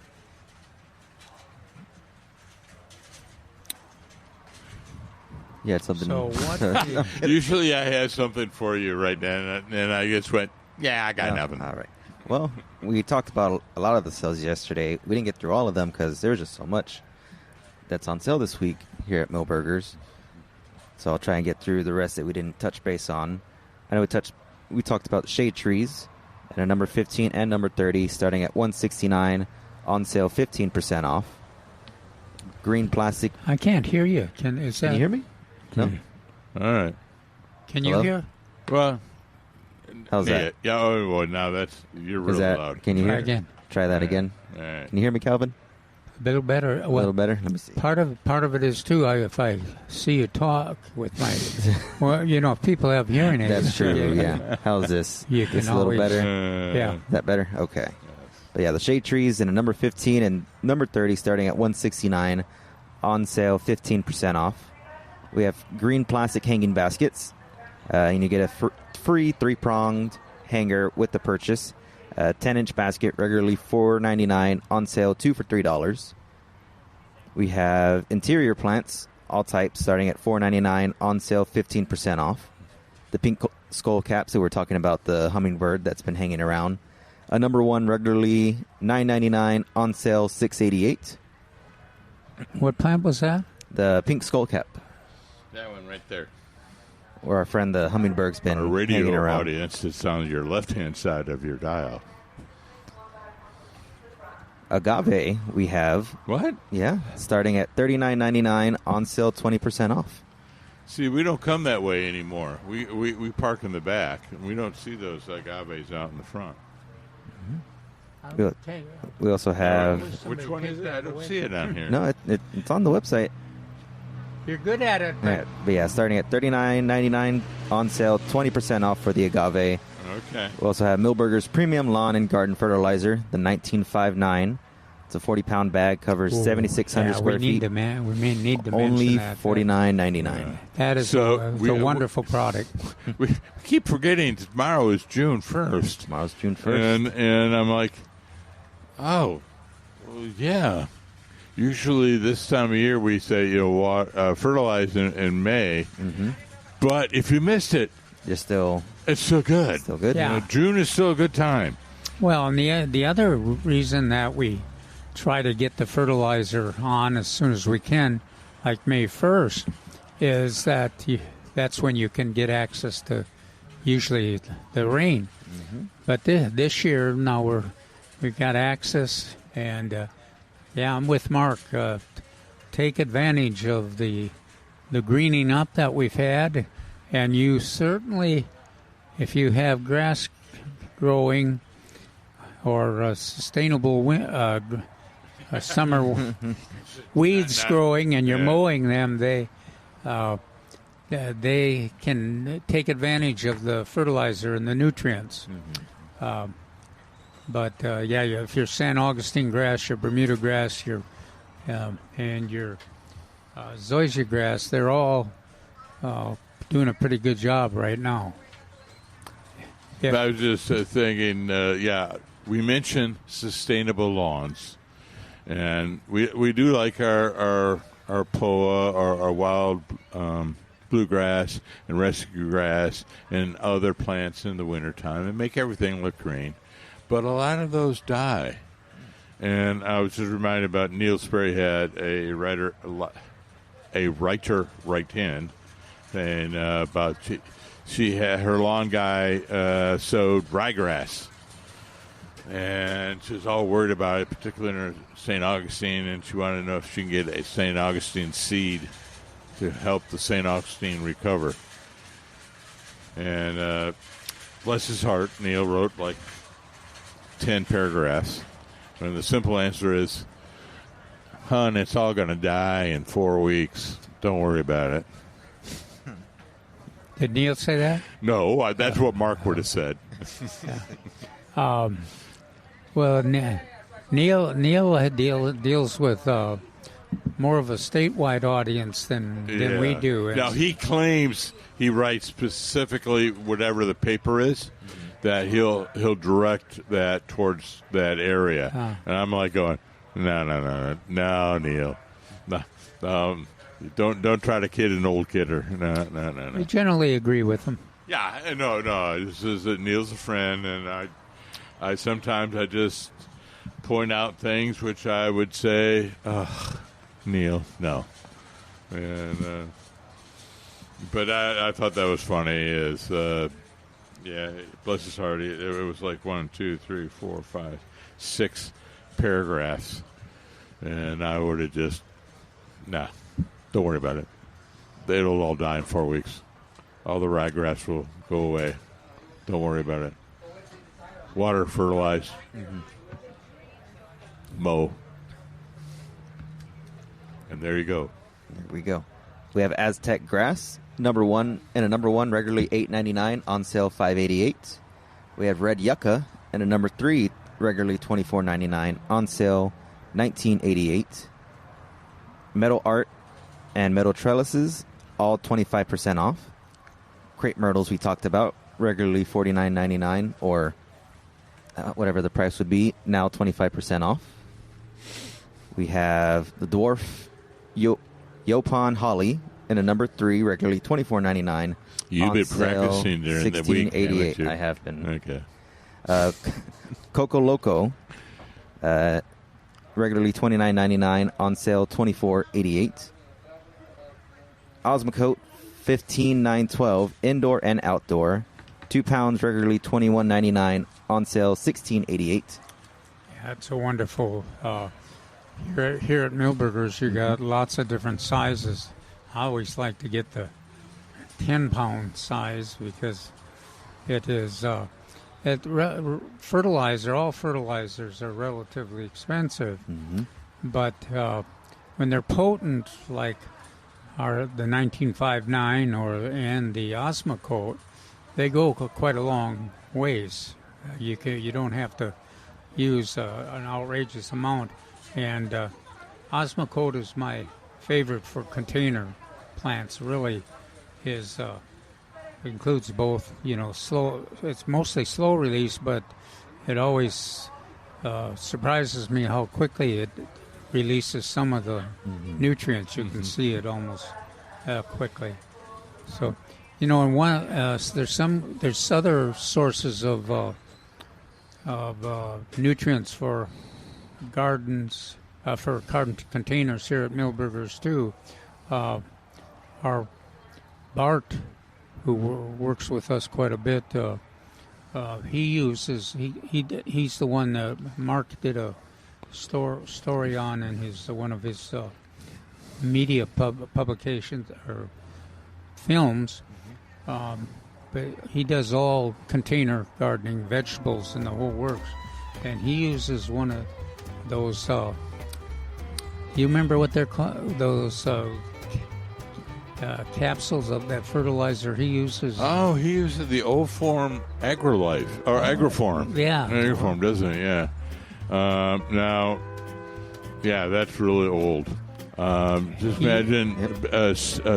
Yeah, it's something. So what? Usually I have something for you right now, and I just went, I got nothing. All right. Well, we talked about a lot of the sales yesterday. We didn't get through all of them because there's just so much that's on sale this week here at Milberger's. So I'll try and get through the rest that we didn't touch base on. I know we talked about shade trees at a number 15 and number 30, starting at $169, on sale 15% off. Green plastic. I can't hear you. Can you hear me? No. All right. Can you Hello? hear? Well, How's that? Yeah. Oh, well, now you're really loud. Can you hear? Try again. Try that again. All right. Can you hear me, Calvin? A little better. A little better. Let me see. Part of it is too. If I see you talk with my, if people have hearing aids. That's true. Yeah. How's this? You can This a little always- better. Yeah. Is that better? Okay. But yeah, the shade trees in a number 15 and number 30 starting at $169, on sale 15% off. We have green plastic hanging baskets, and you get a free 3-pronged hanger with the purchase. 10-inch basket, regularly $4.99, on sale 2 for $3. We have interior plants, all types, starting at $4.99, on sale 15% off. The pink skull caps that we're talking about, the hummingbird that's been hanging around. Number 1, regularly $9.99, on sale $6.88. What plant was that? The pink skull cap, That one right there. where our friend the hummingbird's been Our hanging radio around. audience is on your left-hand side of your dial. Agave, we have, What? starting at $39.99, on sale 20% off. See, we don't come that way anymore. We park in the back, and we don't see those agaves out in the front. We also have... Which one is that? I don't see it down here. No, it's on the website. You're good at it. Yeah, but yeah, starting at $39.99, on sale 20% off for the agave. Okay. We also have Milberger's Premium Lawn and Garden Fertilizer, the 1959. It's a 40-pound bag, covers 7,600 square feet. We may need to Only mention that. $49.99. That is a wonderful product. We keep forgetting tomorrow is June 1st. Tomorrow's June 1st. And I'm like, oh, well, yeah. Usually this time of year we say, fertilize in May. Mm-hmm. But if you missed it, You're still it's still good. still good. Yeah. June is still a good time. Well, and the other reason that we try to get the fertilizer on as soon as we can, like May 1st, is that that's when you can get access to usually the rain. Mm-hmm. But this year now we've got access, and I'm with Mark. Take advantage of the greening up that we've had, and you certainly, if you have grass growing or sustainable summer weeds growing, and you're mowing them, they can take advantage of the fertilizer and the nutrients. Mm-hmm. If your San Augustine grass, your Bermuda grass, and your zoysia grass, they're all doing a pretty good job right now. Yeah. I was just thinking, we mentioned sustainable lawns, and we do like our POA, our wild bluegrass and rescue grass and other plants in the wintertime and make everything look green. But a lot of those die. And I was just reminded about Neil Sperry had a writer write in saying about she had her lawn guy sowed ryegrass. And she was all worried about it, particularly in her St. Augustine, and she wanted to know if she can get a St. Augustine seed to help the St. Augustine recover. And bless his heart, Neil wrote like 10 paragraphs. And the simple answer is, hon, it's all going to die in 4 weeks. Don't worry about it. Did Neil say that? No, that's what Mark would have said. Well, Neil deals with more of a statewide audience than we do. Now, he claims he writes specifically whatever the paper is, that he'll direct that towards that area. And I'm like going, no, Neil. No, don't try to kid an old kidder. No. We generally agree with him. Yeah, no. This is Neil's a friend, and I sometimes I just point out things which I would say, Neil, no. And but I thought that was funny. Is bless his heart. It was like 1, 2, 3, 4, 5, 6 paragraphs, and I would have just, don't worry about it. It'll all die in 4 weeks. All the ryegrass will go away. Don't worry about it. Water, fertilize, mow. And there you go. There we go. We have Aztec grass, number one regularly $8.99, on sale $5.88. We have red yucca and a number 3 regularly $24.99, on sale $19.88. Metal art and metal trellises, all 25% off. Crepe myrtles we talked about, regularly $49.99, or whatever the price would be, now 25% off. We have the dwarf Yopon holly in a number 3, regularly $24.99. You've been practicing during the week. $16.88. I have been. Okay. Coco Loco, regularly $29.99, on sale $24.88. Osmocote, $15,912, indoor and outdoor, 2 pounds, regularly $21.99, on sale $16.88. Yeah, it's a wonderful. Here at Milberger's, you got lots of different sizes. I always like to get the 10-pound size because it is. Fertilizer, all fertilizers are relatively expensive, but when they're potent, like the 1959 and the Osmocote, they go quite a long ways. You don't have to use an outrageous amount, and Osmocote is my favorite for container plants. Really, includes both, slow. It's mostly slow release, but it always surprises me how quickly it releases some of the nutrients. You can see it almost quickly. So, and one there's other sources of nutrients for gardens, for garden containers here at Milberger's too. Our Bart, who works with us quite a bit, he's the one that Mark did a story on in one of his media publications or films. But he does all container gardening, vegetables, and the whole works. And he uses one of those. You remember what they're called? Those capsules of that fertilizer he uses. Oh, he uses the old form AgriLife or Agriform. Yeah, Agriform, doesn't it? Yeah. Now, that's really old. Just imagine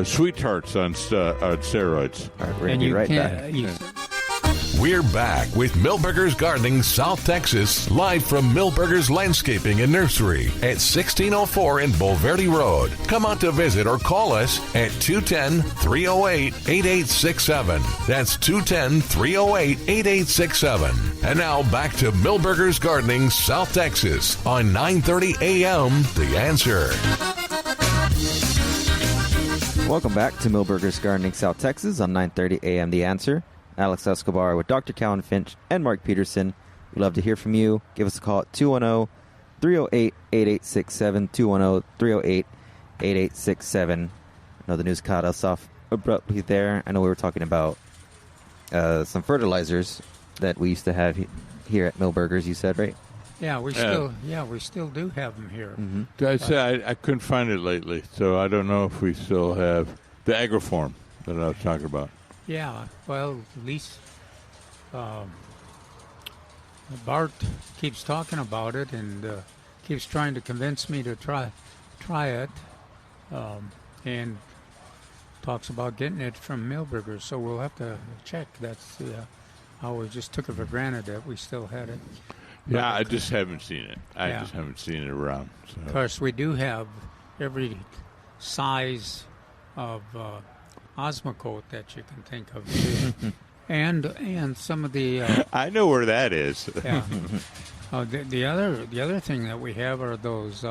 sweet tarts on steroids. And you right back. We're back with Milberger's Gardening South Texas, live from Milberger's Landscaping and Nursery at 1604 in Bulverde Road. Come out to visit or call us at 210-308-8867. That's 210-308-8867. And now back to Milberger's Gardening South Texas on 930 a.m. The Answer. Welcome back to Milberger's Gardening South Texas on 930 a.m. The Answer. Alex Escobar with Dr. Calvin Finch and Mark Peterson We'd love to hear from you. Give us a call at 210-308-8867, 210-308-8867. I know the news caught us off abruptly there. I know we were talking about some fertilizers that we used to have here at Milberger's, you said, right? Yeah, we still do have them here. Mm-hmm. I couldn't find it lately, so I don't know if we still have the Agroform that I was talking about. Yeah, well, at least Bart keeps talking about it and keeps trying to convince me to try it, and talks about getting it from Milberger. So we'll have to check. That's I always just took it for granted that we still had it. Yeah, I just haven't seen it. I just haven't seen it around. So. Of course, we do have every size of Osmocote that you can think of, and some of the. I know where that is. Yeah. The other thing that we have are those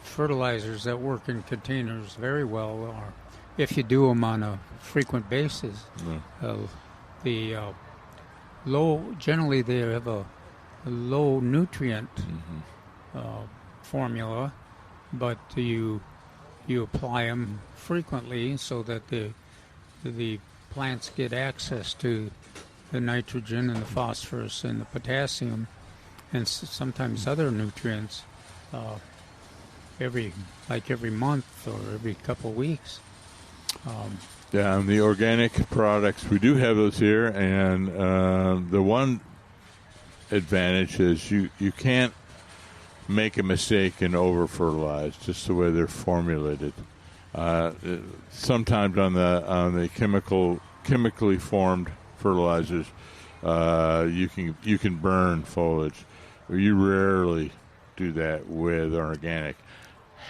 fertilizers that work in containers very well, or if you do them on a frequent basis. The generally they have a low nutrient formula, but you apply them frequently so that the plants get access to the nitrogen and the phosphorus and the potassium and sometimes other nutrients every month or every couple of weeks. Yeah, and the organic products, we do have those here, and the one advantage is you can't make a mistake and over-fertilize, just the way they're formulated. Sometimes on the chemically formed fertilizers, you can burn foliage. You rarely do that with organic.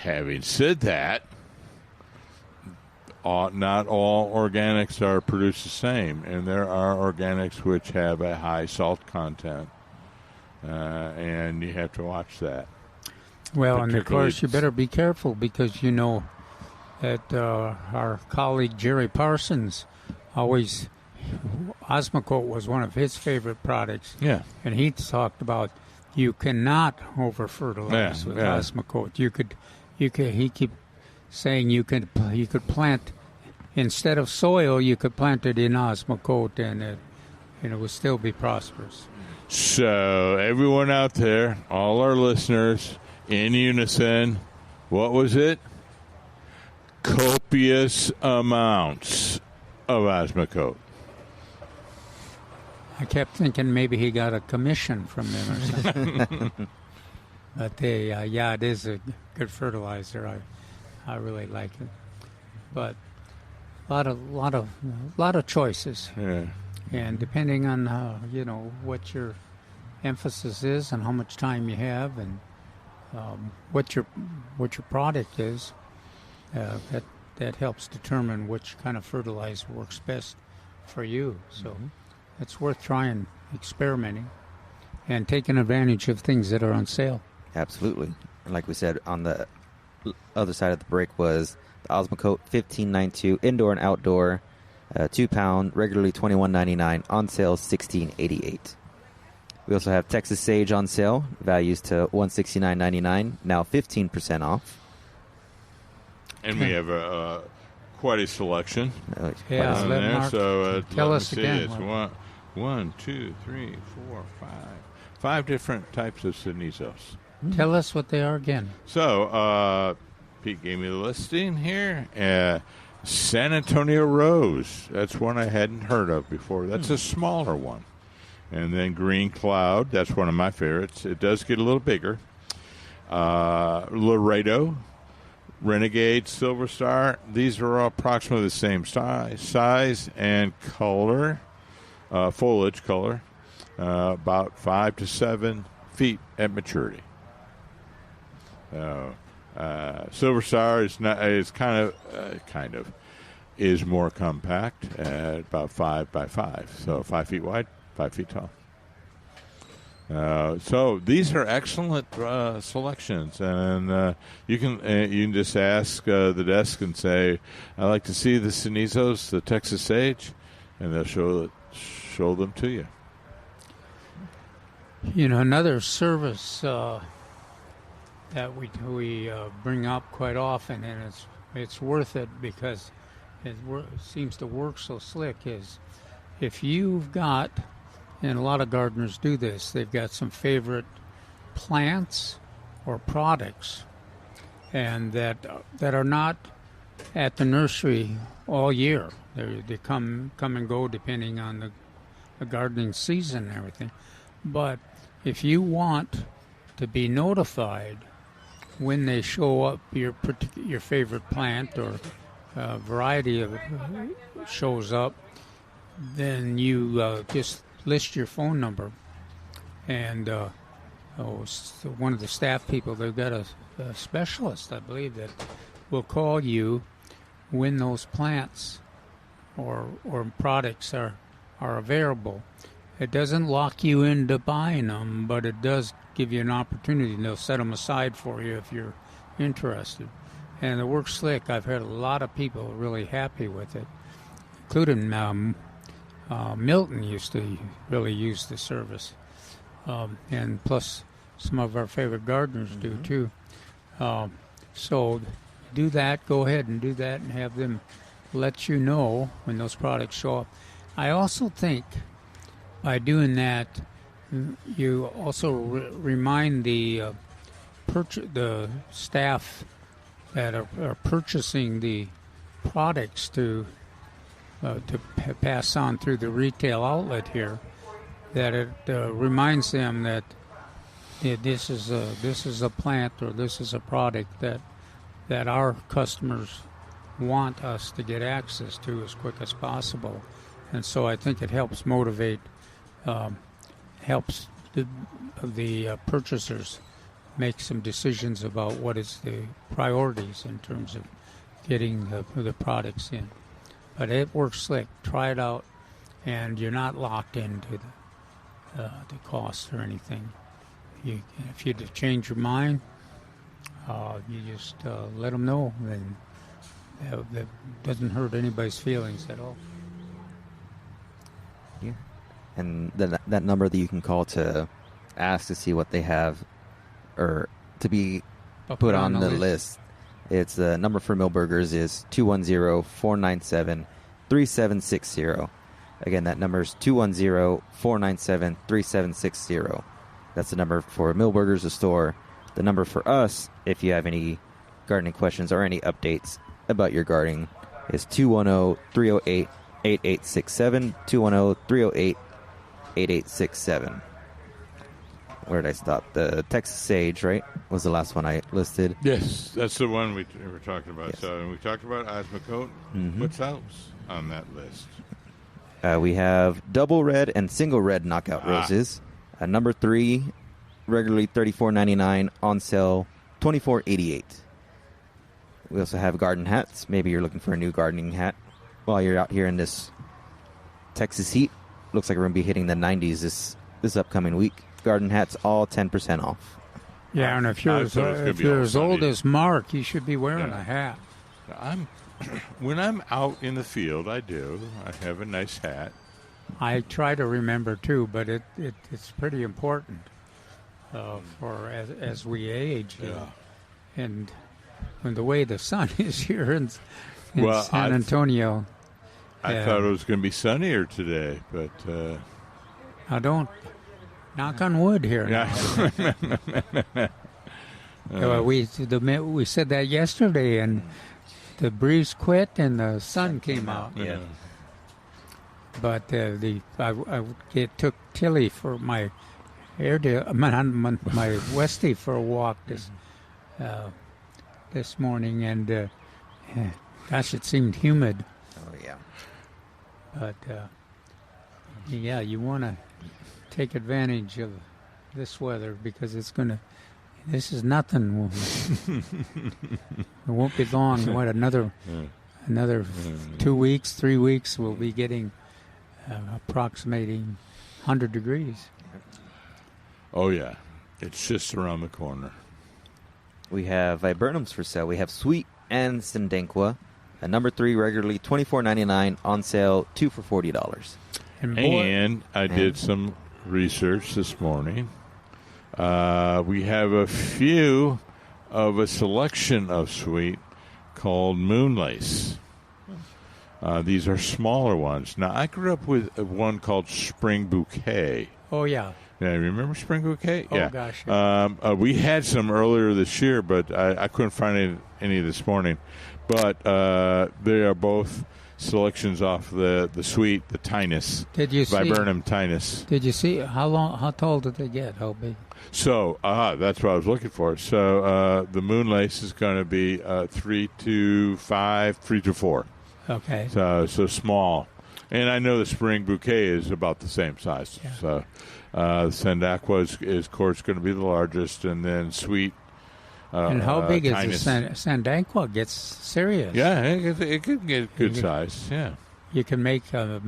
Having said that, not all organics are produced the same, and there are organics which have a high salt content, and you have to watch that. Well, and of course you better be careful because you know that our colleague Jerry Parsons Osmocote was one of his favorite products. Yeah, and he talked about you cannot over fertilize with Osmocote. He keep saying you could plant instead of soil, you could plant it in Osmocote, and it would still be prosperous. So everyone out there, all our listeners, in unison, what was it? Copious amounts of Osmocote. I kept thinking maybe he got a commission from them or something. But it is a good fertilizer. I really like it, but a lot of choices. Yeah. And depending on what your emphasis is and how much time you have and what your product is, that helps determine which kind of fertilizer works best for you. So it's worth trying, experimenting, and taking advantage of things that are on sale. Absolutely. And like we said, on the other side of the break was the Osmocote $15.92 indoor and outdoor, 2 pound, regularly $21.99, on sale $16.88. We also have Texas Sage on sale, values to $169.99, now 15% off. And we have quite a selection. Yeah, there. So tell us see. again. It's 1, 2, 3, 4, 5 different types of Sinizos. Tell us what they are again. So, Pete gave me the listing here. San Antonio Rose. That's one I hadn't heard of before. That's a smaller one. And then Green Cloud. That's one of my favorites. It does get a little bigger. Laredo, Renegade, Silver Star. These are approximately the same size and color, foliage color, about 5 to 7 feet at maturity. Silver Star is more compact at about 5 by 5, so 5 feet wide, 5 feet tall. So these are excellent selections, and you can just ask the desk and say, "I'd like to see the Sinizos, the Texas Sage," and they'll show them to you. Another service that we bring up quite often, and it's worth it because it seems to work so slick, is if you've got, and a lot of gardeners do this, they've got some favorite plants or products and that are not at the nursery all year. They come and go depending on the gardening season and everything. But if you want to be notified when they show up, your favorite plant or variety of shows up, then you just list your phone number, and one of the staff people, they've got a specialist, I believe, that will call you when those plants or products are available. It doesn't lock you into buying them, but it does give you an opportunity. They'll set them aside for you if you're interested. And it works slick. I've heard a lot of people really happy with it, including Milton used to really use the service. And plus some of our favorite gardeners do too. So do that. Go ahead and do that and have them let you know when those products show up. I also think by doing that, you also remind the staff that are purchasing the products to pass on through the retail outlet here, that it reminds them that this is a plant or this is a product that our customers want us to get access to as quick as possible. And so I think it helps motivate, helps the purchasers make some decisions about what is the priorities in terms of getting the products in. But it works slick. Try it out, and you're not locked into the cost or anything. If you change your mind, you just let them know, and that doesn't hurt anybody's feelings at all. Yeah. And that number that you can call to ask to see what they have or to be put on the list. It's the number for Milberger's is 210-497-3760. Again, that number is 210-497-3760. That's the number for Milberger's, the store. The number for us, if you have any gardening questions or any updates about your gardening, is 210-308-8867, 210-308-8867. Where did I stop? The Texas sage, right, was the last one I listed. Yes, that's the one we were talking about. Yes. So we talked about Osmocote. Mm-hmm. What's else on that list? We have double red and single red knockout roses. Number 3, regularly $34.99, on sale $24.88. We also have garden hats. Maybe you're looking for a new gardening hat while you're out here in this Texas heat. Looks like we're going to be hitting the 90s this upcoming week. Garden hats all 10% off. Yeah, and if you're as old as Mark, you should be wearing a hat. When I'm out in the field, I have a nice hat. I try to remember too, but it's pretty important for as we age. Yeah. And when the way the sun is here in Well, San Antonio. I thought it was going to be sunnier today, but I don't. Knock on wood here. Yeah. We said that yesterday, and the breeze quit and the sun came out. Yeah. But it took Tilly for my my Westie for a walk this morning, and gosh, it seemed humid. Oh yeah. But yeah, you want to take advantage of this weather because this is nothing. It won't be long. What, another 2 weeks, 3 weeks, we'll be getting approximating 100 degrees. Oh yeah, it's just around the corner. We have viburnums for sale. We have Sweet and Sindanqua. Number 3, regularly $24.99, on sale 2 for $40. And I did some research this morning. We have a few of a selection of sweet called moonlace. These are smaller ones. Now, I grew up with one called Spring Bouquet. Oh, yeah. Yeah, remember Spring Bouquet? Oh, yeah. gosh. We had some earlier this year, but I couldn't find any this morning. But they are both selections off the sweet, the Tinus. Did you see Viburnum Tinus. Did you see how tall did they get? How big? So that's what I was looking for. So the moonlace is going to be 3 to 5, 3 to 4. Okay. So small, and I know the Spring Bouquet is about the same size. Yeah. So Sandaqua is of course going to be the largest, and then sweet. And how big is Tinus. the Sandaqua? Gets serious. Yeah, it could get good size. Yeah. You can make a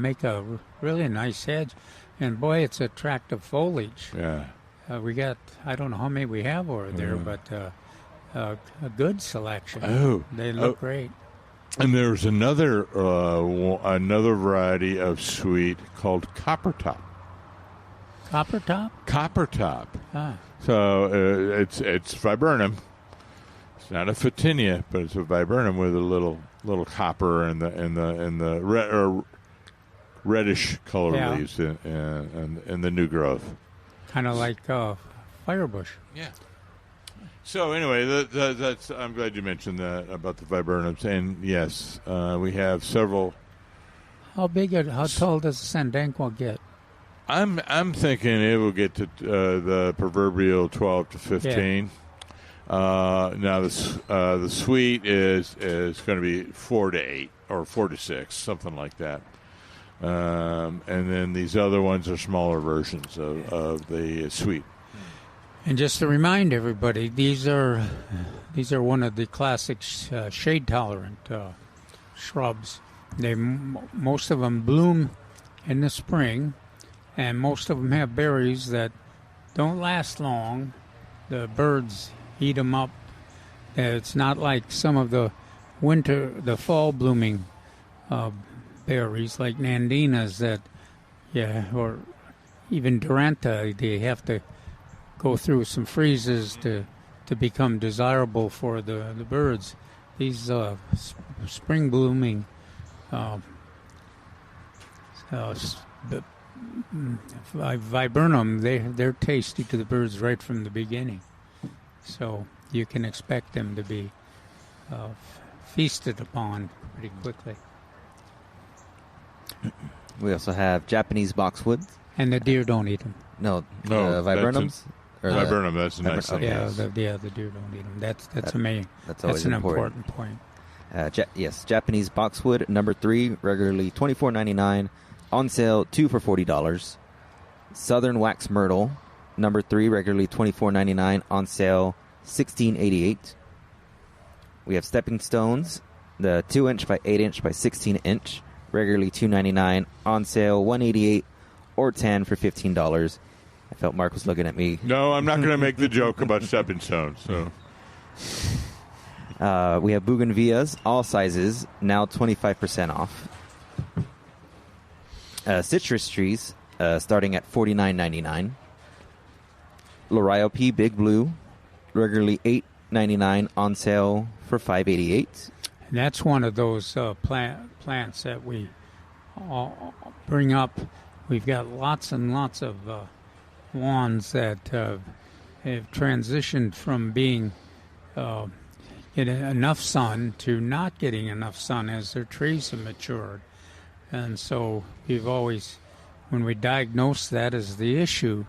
really nice hedge, and boy, it's attractive foliage. Yeah. We got, I don't know how many we have over there, but a good selection. Oh, They look great. And there's another variety of sweet called Copper Top. Copper top? Copper Top. Ah. So it's viburnum. It's not a photinia, but it's a viburnum with a little copper and the reddish color leaves in the new growth. Kind of like firebush. Yeah. So anyway, that's. I'm glad you mentioned that about the viburnums, and yes, we have several. How tall does the Sandaqua get? I'm thinking it will get to the proverbial 12 to 15. Yeah. Now the sweet is going to be 4 to 8 or 4 to 6, something like that. And then these other ones are smaller versions of the sweet. And just to remind everybody, these are one of the classic shade-tolerant shrubs. Most of them bloom in the spring, and most of them have berries that don't last long. The birds eat them up. It's not like some of the fall blooming berries like nandinas or even duranta. They have to go through some freezes to become desirable for the birds. These spring blooming viburnum, they're tasty to the birds right from the beginning. So you can expect them to be feasted upon pretty quickly. We also have Japanese boxwoods. And the deer don't eat them. No, viburnums. Viburnum, that's a nice thing. Yeah, the deer don't eat them. That's amazing. That's an important point. Yes, Japanese boxwood, number 3, regularly $24.99. On sale, 2 for $40. Southern wax myrtle, number 3, regularly $24.99. On sale, $16.88. We have stepping stones, the 2-inch by 8-inch by 16-inch, regularly $2.99. On sale, $188 or 10 for $15. I felt Mark was looking at me. No, I'm not going to make the joke about stepping stones. So. We have bougainvilleas, all sizes, now 25% off. Citrus trees, starting at $49.99. Liriope Big Blue, regularly $8.99, on sale for $5.88. And that's one of those plants that we bring up. We've got lots and lots of lawns that have transitioned from being getting enough sun to not getting enough sun as their trees have matured. And so we've always, when we diagnose that as the issue,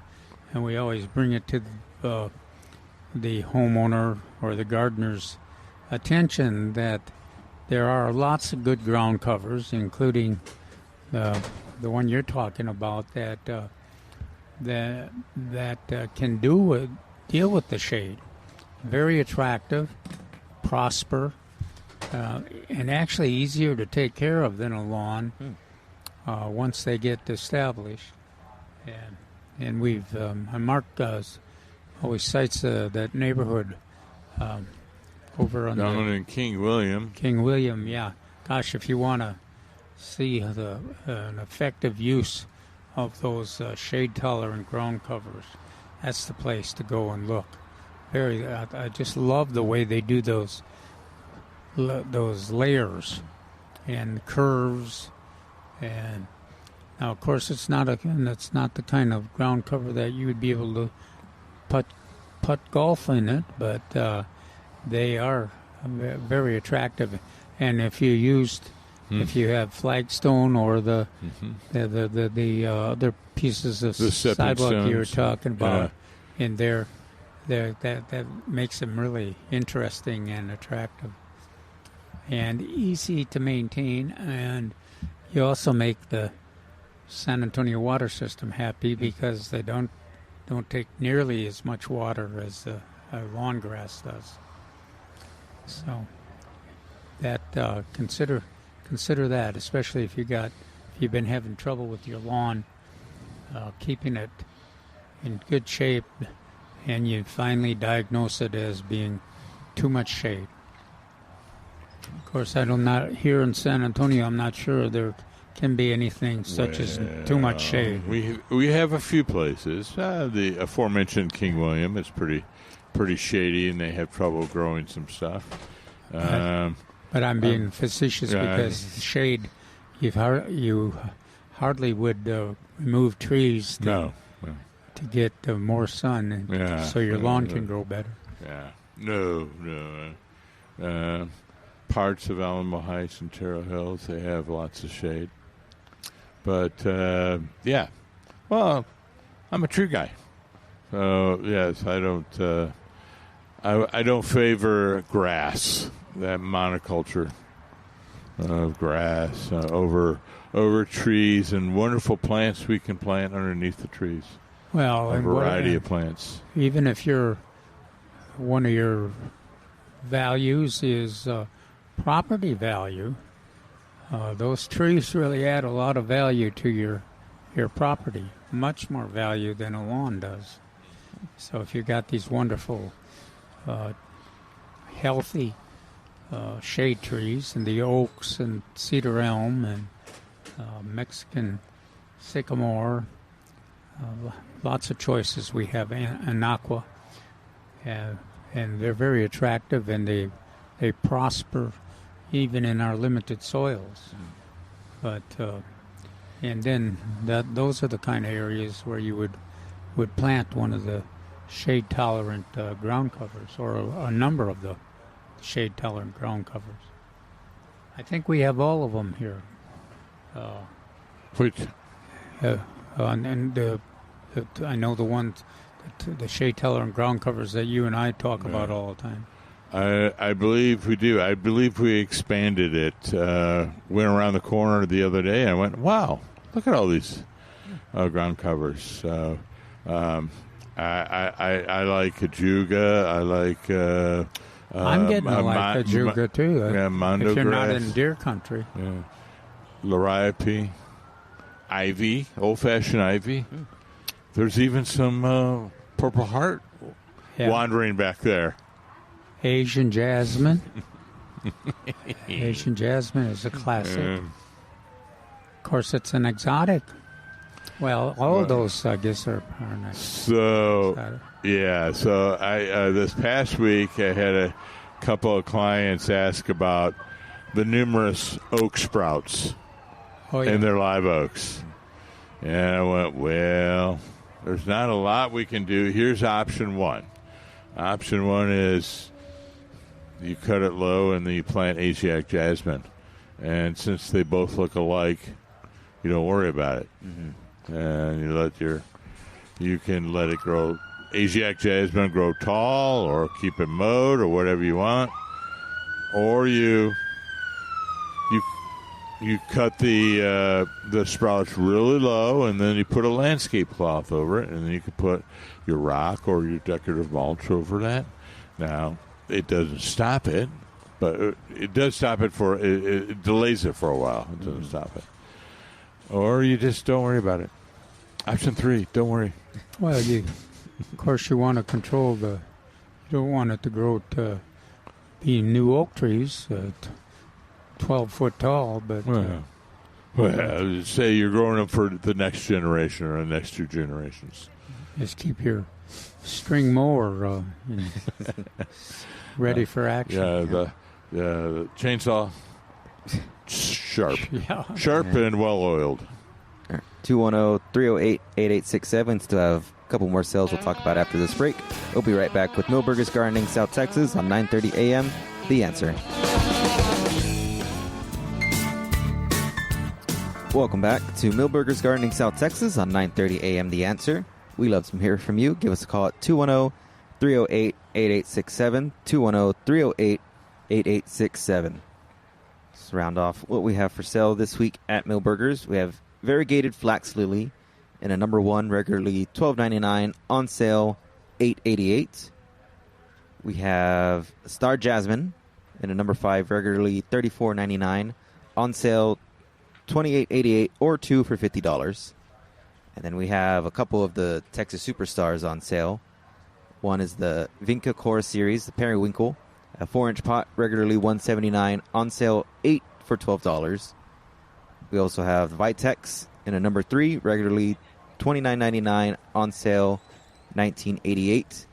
and we always bring it to the homeowner or the gardener's attention, that there are lots of good ground covers, including the one you're talking about, that can deal with the shade. Very attractive, prosper, and actually easier to take care of than a lawn once they get established. And we've and Mark always cites that neighborhood over on down in King William. King William, yeah. Gosh, if you want to see an effective use of those shade-tolerant ground covers, that's the place to go and look. I just love the way they do those layers and curves. And now, of course, it's not the kind of ground cover that you would be able to putt golf in it, but they are very attractive. And if you have flagstone or the other pieces of sidewalk you were talking about in there, that makes them really interesting and attractive and easy to maintain. And you also make the San Antonio water system happy because they don't take nearly as much water as lawn grass does. So that consider that, especially if you've been having trouble with your lawn, keeping it in good shape, and you finally diagnose it as being too much shade. Of course, not here in San Antonio. I'm not sure there can be anything such as too much shade. We have a few places. The aforementioned King William is pretty shady, and they have trouble growing some stuff. But I'm being facetious because shade, you hardly would remove trees to get more sun, so your lawn can grow better. Yeah. No. Parts of Alamo Heights and Terrell Hills, they have lots of shade. But, well, I'm a tree guy. So, yes, I don't favor grass, that monoculture of grass over trees and wonderful plants we can plant underneath the trees. Well, a variety of plants. Even if one of your values is property value, those trees really add a lot of value to your property, much more value than a lawn does. So if you've got these wonderful, healthy shade trees, and the oaks and cedar elm and Mexican sycamore, lots of choices we have, Anaqua, and they're very attractive, and they prosper even in our limited soils. But and then those are the kind of areas where you would plant one of the shade-tolerant ground covers, or a number of the shade-tolerant ground covers. I think we have all of them here. Which? And I know the ones, the shade-tolerant ground covers that you and I talk about all the time. I believe we do. I believe we expanded it. Went around the corner the other day, and I went, wow, look at all these ground covers. So I like Ajuga. I like... I'm getting to like Ajuga, too. Mondo if you're grass. not in deer country. Yeah. Liriope. Ivy, old-fashioned ivy. There's even some Purple Heart wandering back there. Asian jasmine. Asian jasmine is a classic. Of course, it's an exotic. Well, all of those, I guess, are nice. So, so I this past week I had a couple of clients ask about the numerous oak sprouts in their live oaks. And I went, well, there's not a lot we can do. Here's option one. Option one is you cut it low and then you plant Asiatic jasmine. And since they both look alike, you don't worry about it. Mm-hmm. And you can let it grow. Asiatic jasmine grow tall, or keep it mowed, or whatever you want. Or you cut the sprouts really low, and then you put a landscape cloth over it, and then you can put your rock or your decorative mulch over that. Now, it doesn't stop it, but it does stop it it delays it for a while. It doesn't stop it. Or you just don't worry about it. Option 3, don't worry. Well, of course, you want to control you don't want it to grow to be new oak trees, 12 foot tall, but Well, say you're growing them for the next generation or the next 2 generations. Just keep your string mower ready for action. Yeah, the chainsaw, sharp. Yeah. Sharp and well-oiled. 210-308-8867. Still have a couple more sales we'll talk about after this break. We'll be right back with Milberger's Gardening, South Texas on 9:30 a.m. The Answer. Welcome back to Milberger's Gardening, South Texas on 9:30 a.m. The Answer. We love to hear from you. Give us a call at 210-308-8867, 210-308-8867. Let's round off what we have for sale this week at Milberger's. We have variegated flax lily in a number 1, regularly $12.99, on sale $8.88. We have star jasmine in a number 5, regularly $34.99, on sale $28.88, or 2 for $50. And then we have a couple of the Texas Superstars on sale. One is the Vinca Core Series, the Periwinkle, a 4-inch pot, regularly $179, on sale $8 for $12. We also have Vitex in a number 3, regularly $29.99, on sale $19.88.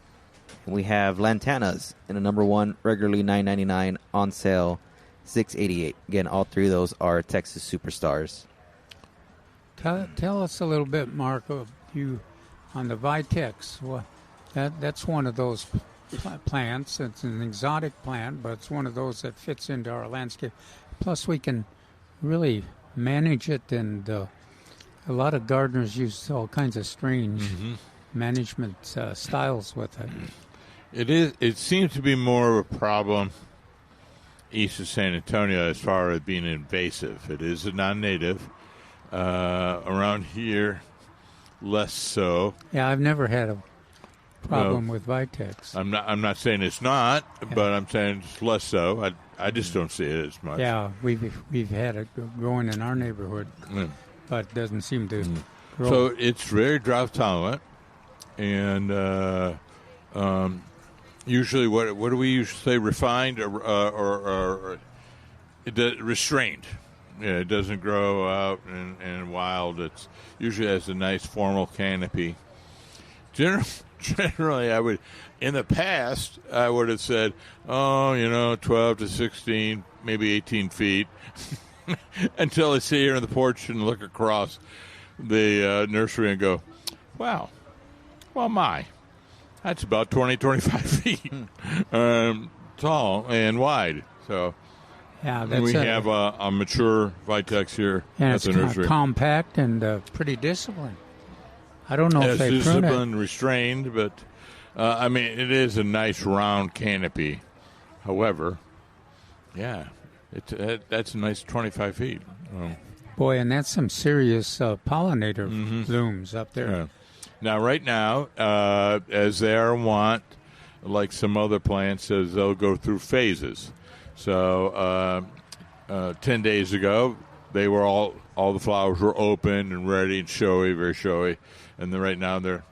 And we have Lantanas in a number 1, regularly $9.99, on sale $6.88. Again, all 3 of those are Texas Superstars. Tell us a little bit, Mark, of you on the Vitex. Well, that's one of those plants. It's an exotic plant, but it's one of those that fits into our landscape. Plus, we can really manage it, and a lot of gardeners use all kinds of strange management styles with it. It seems to be more of a problem east of San Antonio as far as being invasive. It is a non-native. Around here, less so. Yeah, I've never had a problem with Vitex. I'm not saying it's not, but I'm saying it's less so. I just don't see it as much. Yeah, we've had it growing in our neighborhood, but it doesn't seem to grow. So it's very drought tolerant, and usually what do we usually say? Refined or restrained. Yeah, it doesn't grow out and wild. It usually has a nice formal canopy. Generally, in the past, I would have said, 12 to 16, maybe 18 feet, until I sit here on the porch and look across the nursery and go, wow, well, that's about 20, 25 feet tall and wide. So. Yeah, we have a mature Vitex here at the nursery. It's compact and pretty disciplined. I don't know if they prune it. Disciplined, restrained, but it is a nice round canopy. However, that's a nice 25 feet. Boy, and that's some serious pollinator blooms up there. Yeah. Now, right now, as they are wont, like some other plants, as they'll go through phases. So 10 days ago, they were all the flowers were open and ready and showy, very showy, and then right now they're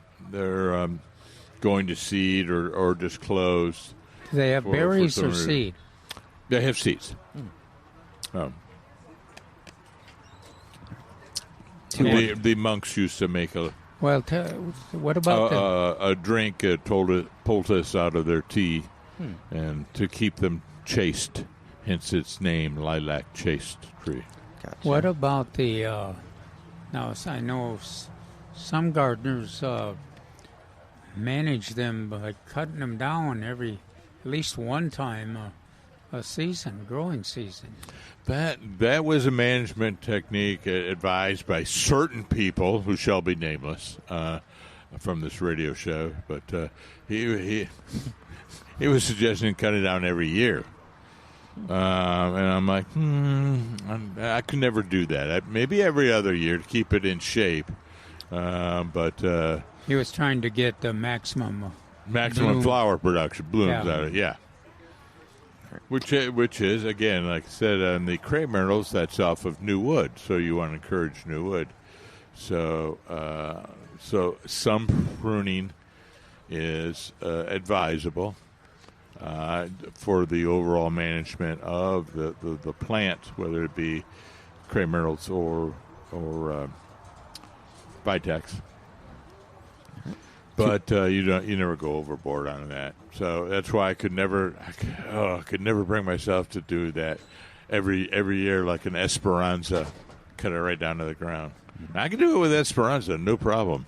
going to seed or just closed. Do they have berries or seed? They have seeds. The monks used to make what about a drink poultice out of their tea, and to keep them chaste, hence its name, lilac chaste tree. Gotcha. What about the now I know some gardeners manage them by cutting them down at least one time a season, growing season. That was a management technique advised by certain people who shall be nameless from this radio show, but he was suggesting cutting it down every year. And I'm like, I could never do that. Maybe every other year to keep it in shape. But he was trying to get the maximum flower production, blooms out of it. Yeah. Which is, again, like I said, on the Crepe Myrtles, that's off of new wood. So you want to encourage new wood. So some pruning is advisable. For the overall management of the plant, whether it be Crepe Myrtles or Vitex. But you never go overboard on that. So that's why I could never bring myself to do that every year like an Esperanza, cut it right down to the ground. I can do it with Esperanza, no problem.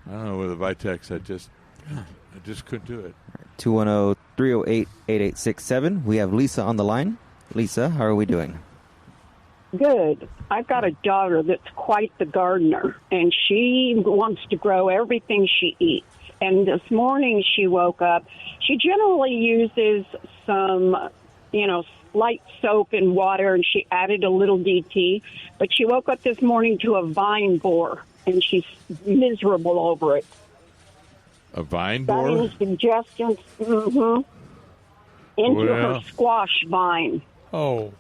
I don't know, with the Vitex, I just couldn't do it. 210-308-8867. We have Lisa on the line. Lisa, how are we doing? Good. I've got a daughter that's quite the gardener, and she wants to grow everything she eats. And this morning she woke up. She generally uses some, light soap and water, and she added a little DT. But she woke up this morning to a vine borer, and she's miserable over it. A vine Got borer? any suggestions? Into her squash vine. Oh,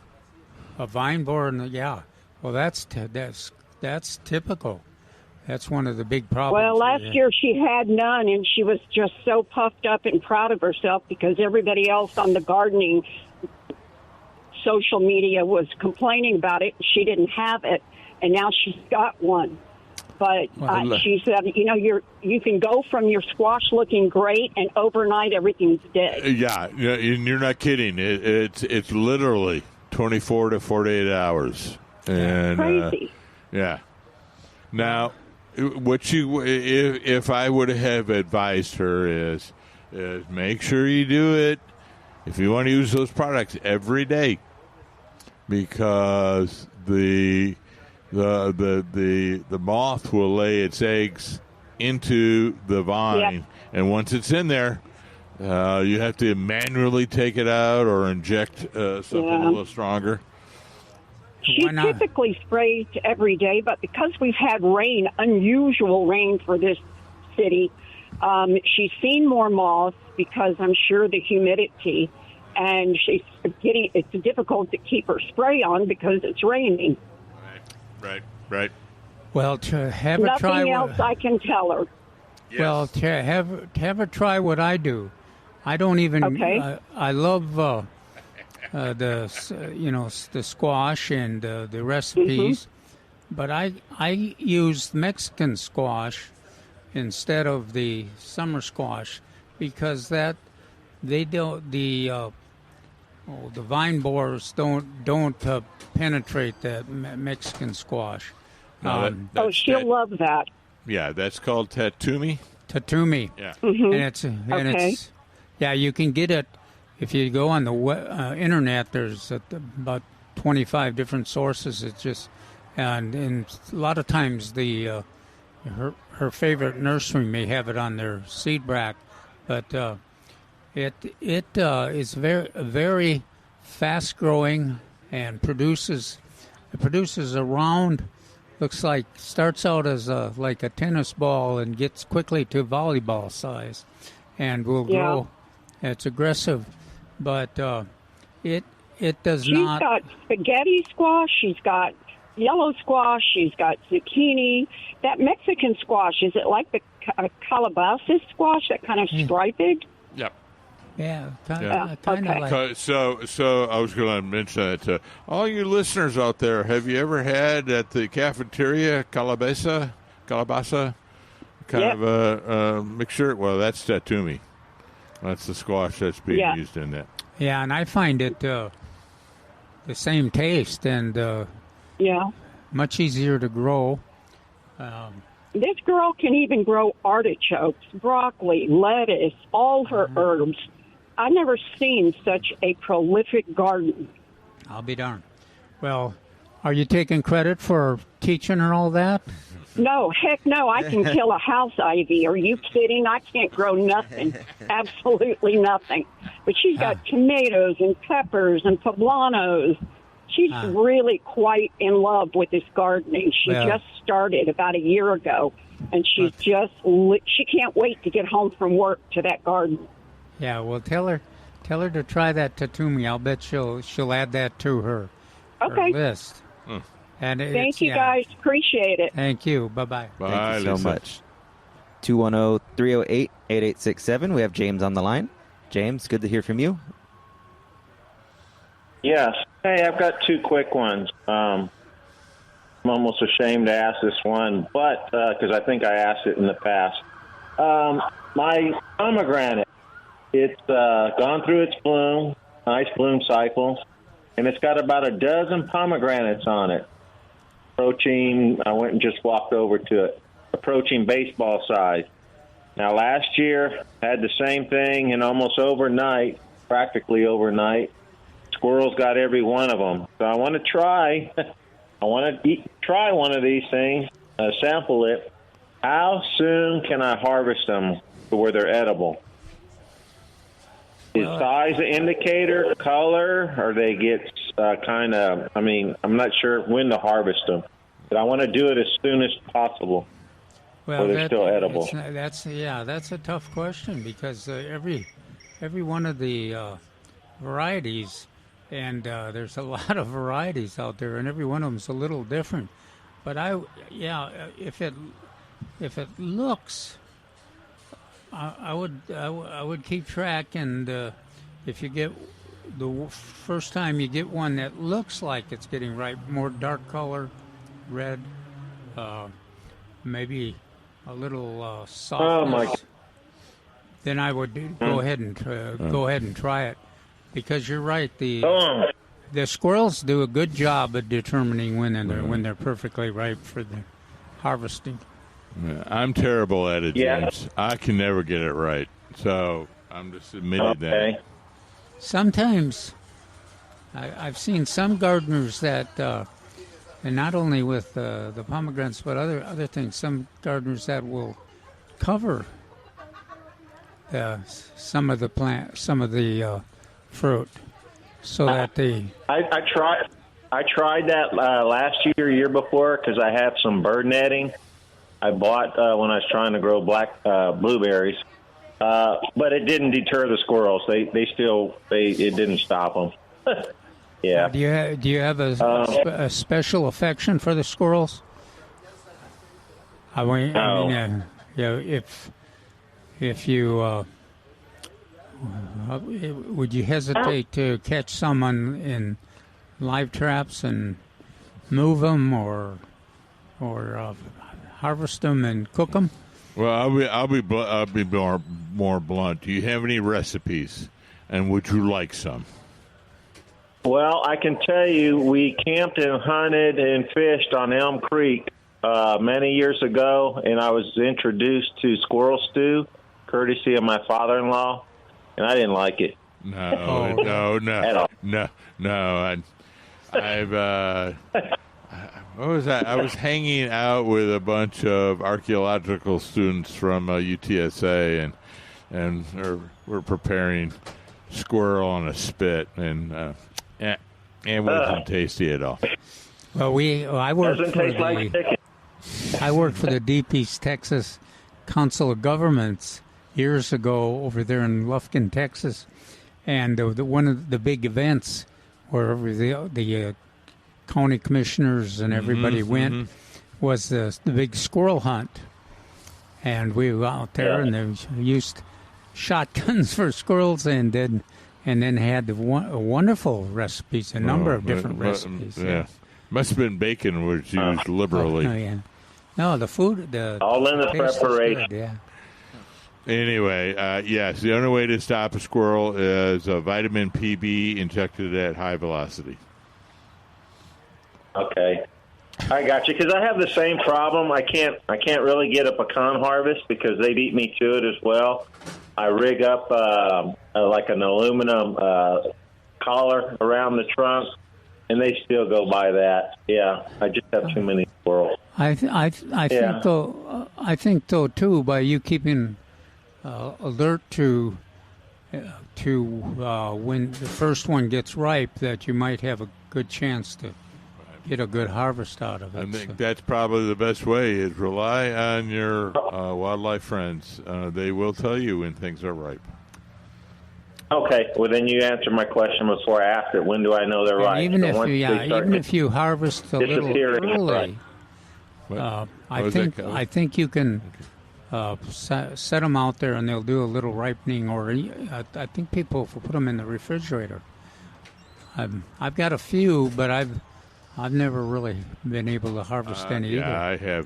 a vine borer, yeah. Well, that's typical. That's one of the big problems. Well, last year she had none, and she was just so puffed up and proud of herself because everybody else on the gardening social media was complaining about it. She didn't have it, and now she's got one. But she said, you can go from your squash looking great, and overnight everything's dead. Yeah, you're not kidding. It's literally 24 to 48 hours. And, crazy. Yeah. Now, if I would have advised her is make sure you do it if you want to use those products every day, because the moth will lay its eggs into the vine, yep. And once it's in there, you have to manually take it out or inject something a little stronger. She typically sprays every day, but because we've had rain, unusual rain for this city, she's seen more moths because I'm sure the humidity, and it's difficult to keep her spray on because it's raining. Right. Well, to have her try nothing else I can tell her. Yes. Well, to have her try what I do. I don't even. Okay. I love the squash and the recipes, but I use Mexican squash instead of the summer squash because the vine borers don't penetrate that Mexican squash. She'll love that. Yeah, that's called tatumi. Tatumi. Yeah. Mm-hmm. It's you can get it if you go on the internet. There's about 25 different sources. It's just and a lot of times her favorite nursery may have it on their seed rack, but it is very fast growing and produces around. Starts out as like a tennis ball and gets quickly to volleyball size, and will grow. It's aggressive, but it does not. She's got spaghetti squash. She's got yellow squash. She's got zucchini. That Mexican squash, is it like the calabasas squash, that kind of striped? Yep. Yeah, kind of okay. like. So I was going to mention that to all you listeners out there. Have you ever had at the cafeteria calabasa kind of a mixture? Well, that's tatumi. That's the squash that's being used in that. Yeah, and I find it the same taste and much easier to grow. This girl can even grow artichokes, broccoli, lettuce, all her herbs. I've never seen such a prolific garden. I'll be darned. Well, are you taking credit for teaching her all that? No, heck no. I can kill a house ivy. Are you kidding? I can't grow nothing. Absolutely nothing. But she's got tomatoes and peppers and poblanos. She's really quite in love with this gardening. She just started about a year ago, and she's she can't wait to get home from work to that garden. Yeah, well, tell her to try that tatumi. I'll bet she'll add that to her list. And thank you, guys. Appreciate it. Thank you. Bye-bye. Bye, Thank you so Lisa. much. 210-308-8867. We have James on the line. James, good to hear from you. Yes. Hey, I've got two quick ones. I'm almost ashamed to ask this one, but because I think I asked it in the past. My pomegranate, it's gone through its nice bloom cycle, and it's got about a dozen pomegranates on it. Approaching, I went and just walked over to it, approaching baseball size. Now, last year, I had the same thing, and almost overnight, practically overnight, squirrels got every one of them. So I want to try. I want to try one of these things, sample it. How soon can I harvest them to where they're edible? Is size an indicator, color, or they get kind of, I'm not sure when to harvest them. But I want to do it as soon as possible. Well, they're still edible. That's a tough question because every one of the varieties, and there's a lot of varieties out there, and every one of them is a little different. But if it looks, I would keep track, and if you get the first time you get one that looks like it's getting ripe, more dark color, red, maybe a little softness, then I would go ahead and try it, because you're right. The squirrels do a good job at determining when they're perfectly ripe for the harvesting. Yeah, I'm terrible at it, James. I can never get it right, so I'm just admitting that. Sometimes I've seen some gardeners that. And not only with the pomegranates, but other things. Some gardeners that will cover some of the fruit, so that they. I tried that last year before, because I have some bird netting I bought when I was trying to grow black blueberries, but it didn't deter the squirrels. It didn't stop them. Yeah. Do you have a special affection for the squirrels? If you would you hesitate to catch someone in live traps and move them or harvest them and cook them? Well, I'll be more blunt. Do you have any recipes, and would you like some? Well, I can tell you, we camped and hunted and fished on Elm Creek many years ago, and I was introduced to squirrel stew, courtesy of my father-in-law, and I didn't like it. No. What was that? I was hanging out with a bunch of archaeological students from UTSA, and we're preparing squirrel on a spit, and it wasn't tasty at all. Well, I worked for the Deep East Texas Council of Governments years ago over there in Lufkin, Texas, and one of the big events where the county commissioners and everybody went was the big squirrel hunt, and we were out there and they used shotguns for squirrels and then had wonderful recipes, a number of different recipes. Yeah. Must have been bacon was used liberally. Oh, yeah. No, the food, all in the preparation. Good, yeah. Anyway, yes, the only way to stop a squirrel is a vitamin PB injected at high velocity. Okay, I got you, because I have the same problem. I can't really get a pecan harvest because they beat me to it as well. I rig up like an aluminum collar around the trunk, and they still go by that. Yeah, I just have too many squirrels. I think though too, by you keeping alert to when the first one gets ripe, that you might have a good chance to get a good harvest out of it. I think that's probably the best way, is rely on your wildlife friends. They will tell you when things are ripe. Okay, well then you answered my question before I asked it. When do I know they're ripe? Even if you harvest a little early, I think you can set them out there and they'll do a little ripening. Or I think people put them in the refrigerator. I've got a few, but I've never really been able to harvest any either. Yeah,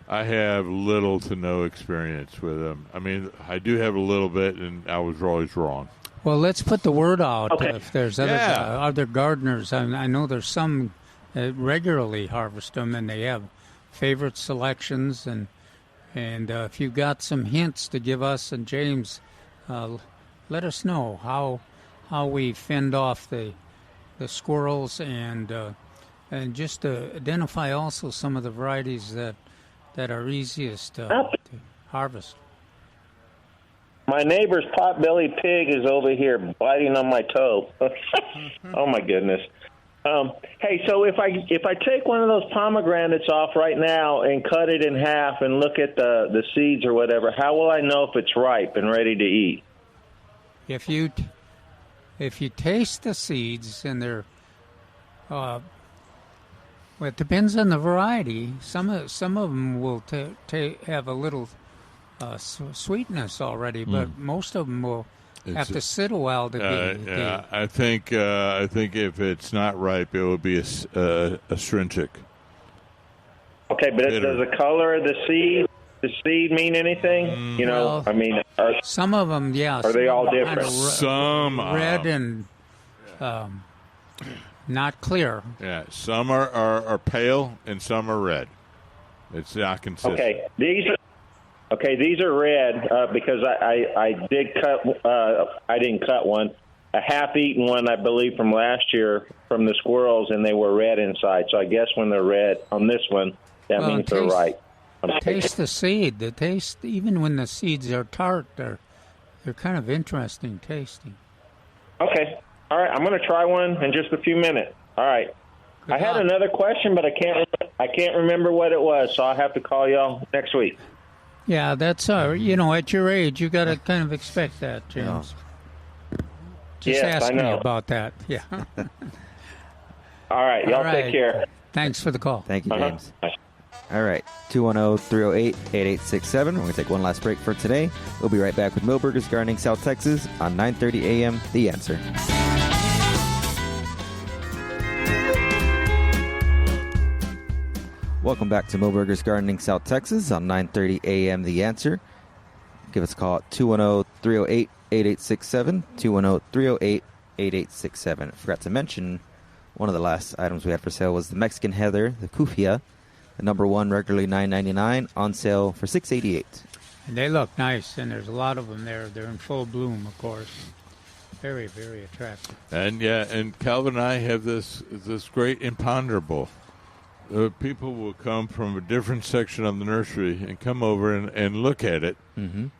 I have little to no experience with them. I mean, I do have a little bit, and I was always wrong. Well, let's put the word out. Okay. If there's other gardeners, I know there's some that regularly harvest them, and they have favorite selections. And if you've got some hints to give us and James, let us know how we fend off the squirrels, and just to identify also some of the varieties that are easiest to harvest. My neighbor's potbelly pig is over here biting on my toe. Oh my goodness. Hey, so if I take one of those pomegranates off right now and cut it in half and look at the seeds or whatever, how will I know if it's ripe and ready to eat? If you taste the seeds and they're, well, it depends on the variety. Some of them will have a little sweetness already, but most of them will have to sit a while to get. I think if it's not ripe, it will be astringent. Okay, but does the color of the seed mean anything? Well, I mean, some of them, yeah. Are they all different? Kind of Some red and not clear. Yeah, some are pale and some are red. It's not consistent. Okay, these are red because I did cut. I didn't cut one. A half-eaten one, I believe, from last year from the squirrels, and they were red inside. So I guess when they're red on this one, that means they're ripe. Taste the seed. The taste, even when the seeds are tart, they're kind of interesting tasting. Okay. All right. I'm going to try one in just a few minutes. All right. I had another question, but I can't remember what it was, so I'll have to call y'all next week. Yeah, that's at your age, you got to kind of expect that, James. Just ask me about that. Yeah. All right. Y'all take care. Thanks for the call. Thank you, James. All right, 210-308-8867. We're going to take one last break for today. We'll be right back with Milberger's Gardening South Texas on 9:30 a.m. The Answer. Welcome back to Milberger's Gardening South Texas on 9:30 a.m. The Answer. Give us a call at 210-308-8867, 210-308-8867. I forgot to mention one of the last items we had for sale was the Mexican Heather, the Kufia. The number one, regularly $9.99, on sale for $6.88. And they look nice, and there's a lot of them there. They're in full bloom, of course. Very, very attractive. And and Calvin and I have this great imponderable. People will come from a different section of the nursery and come over and look at it and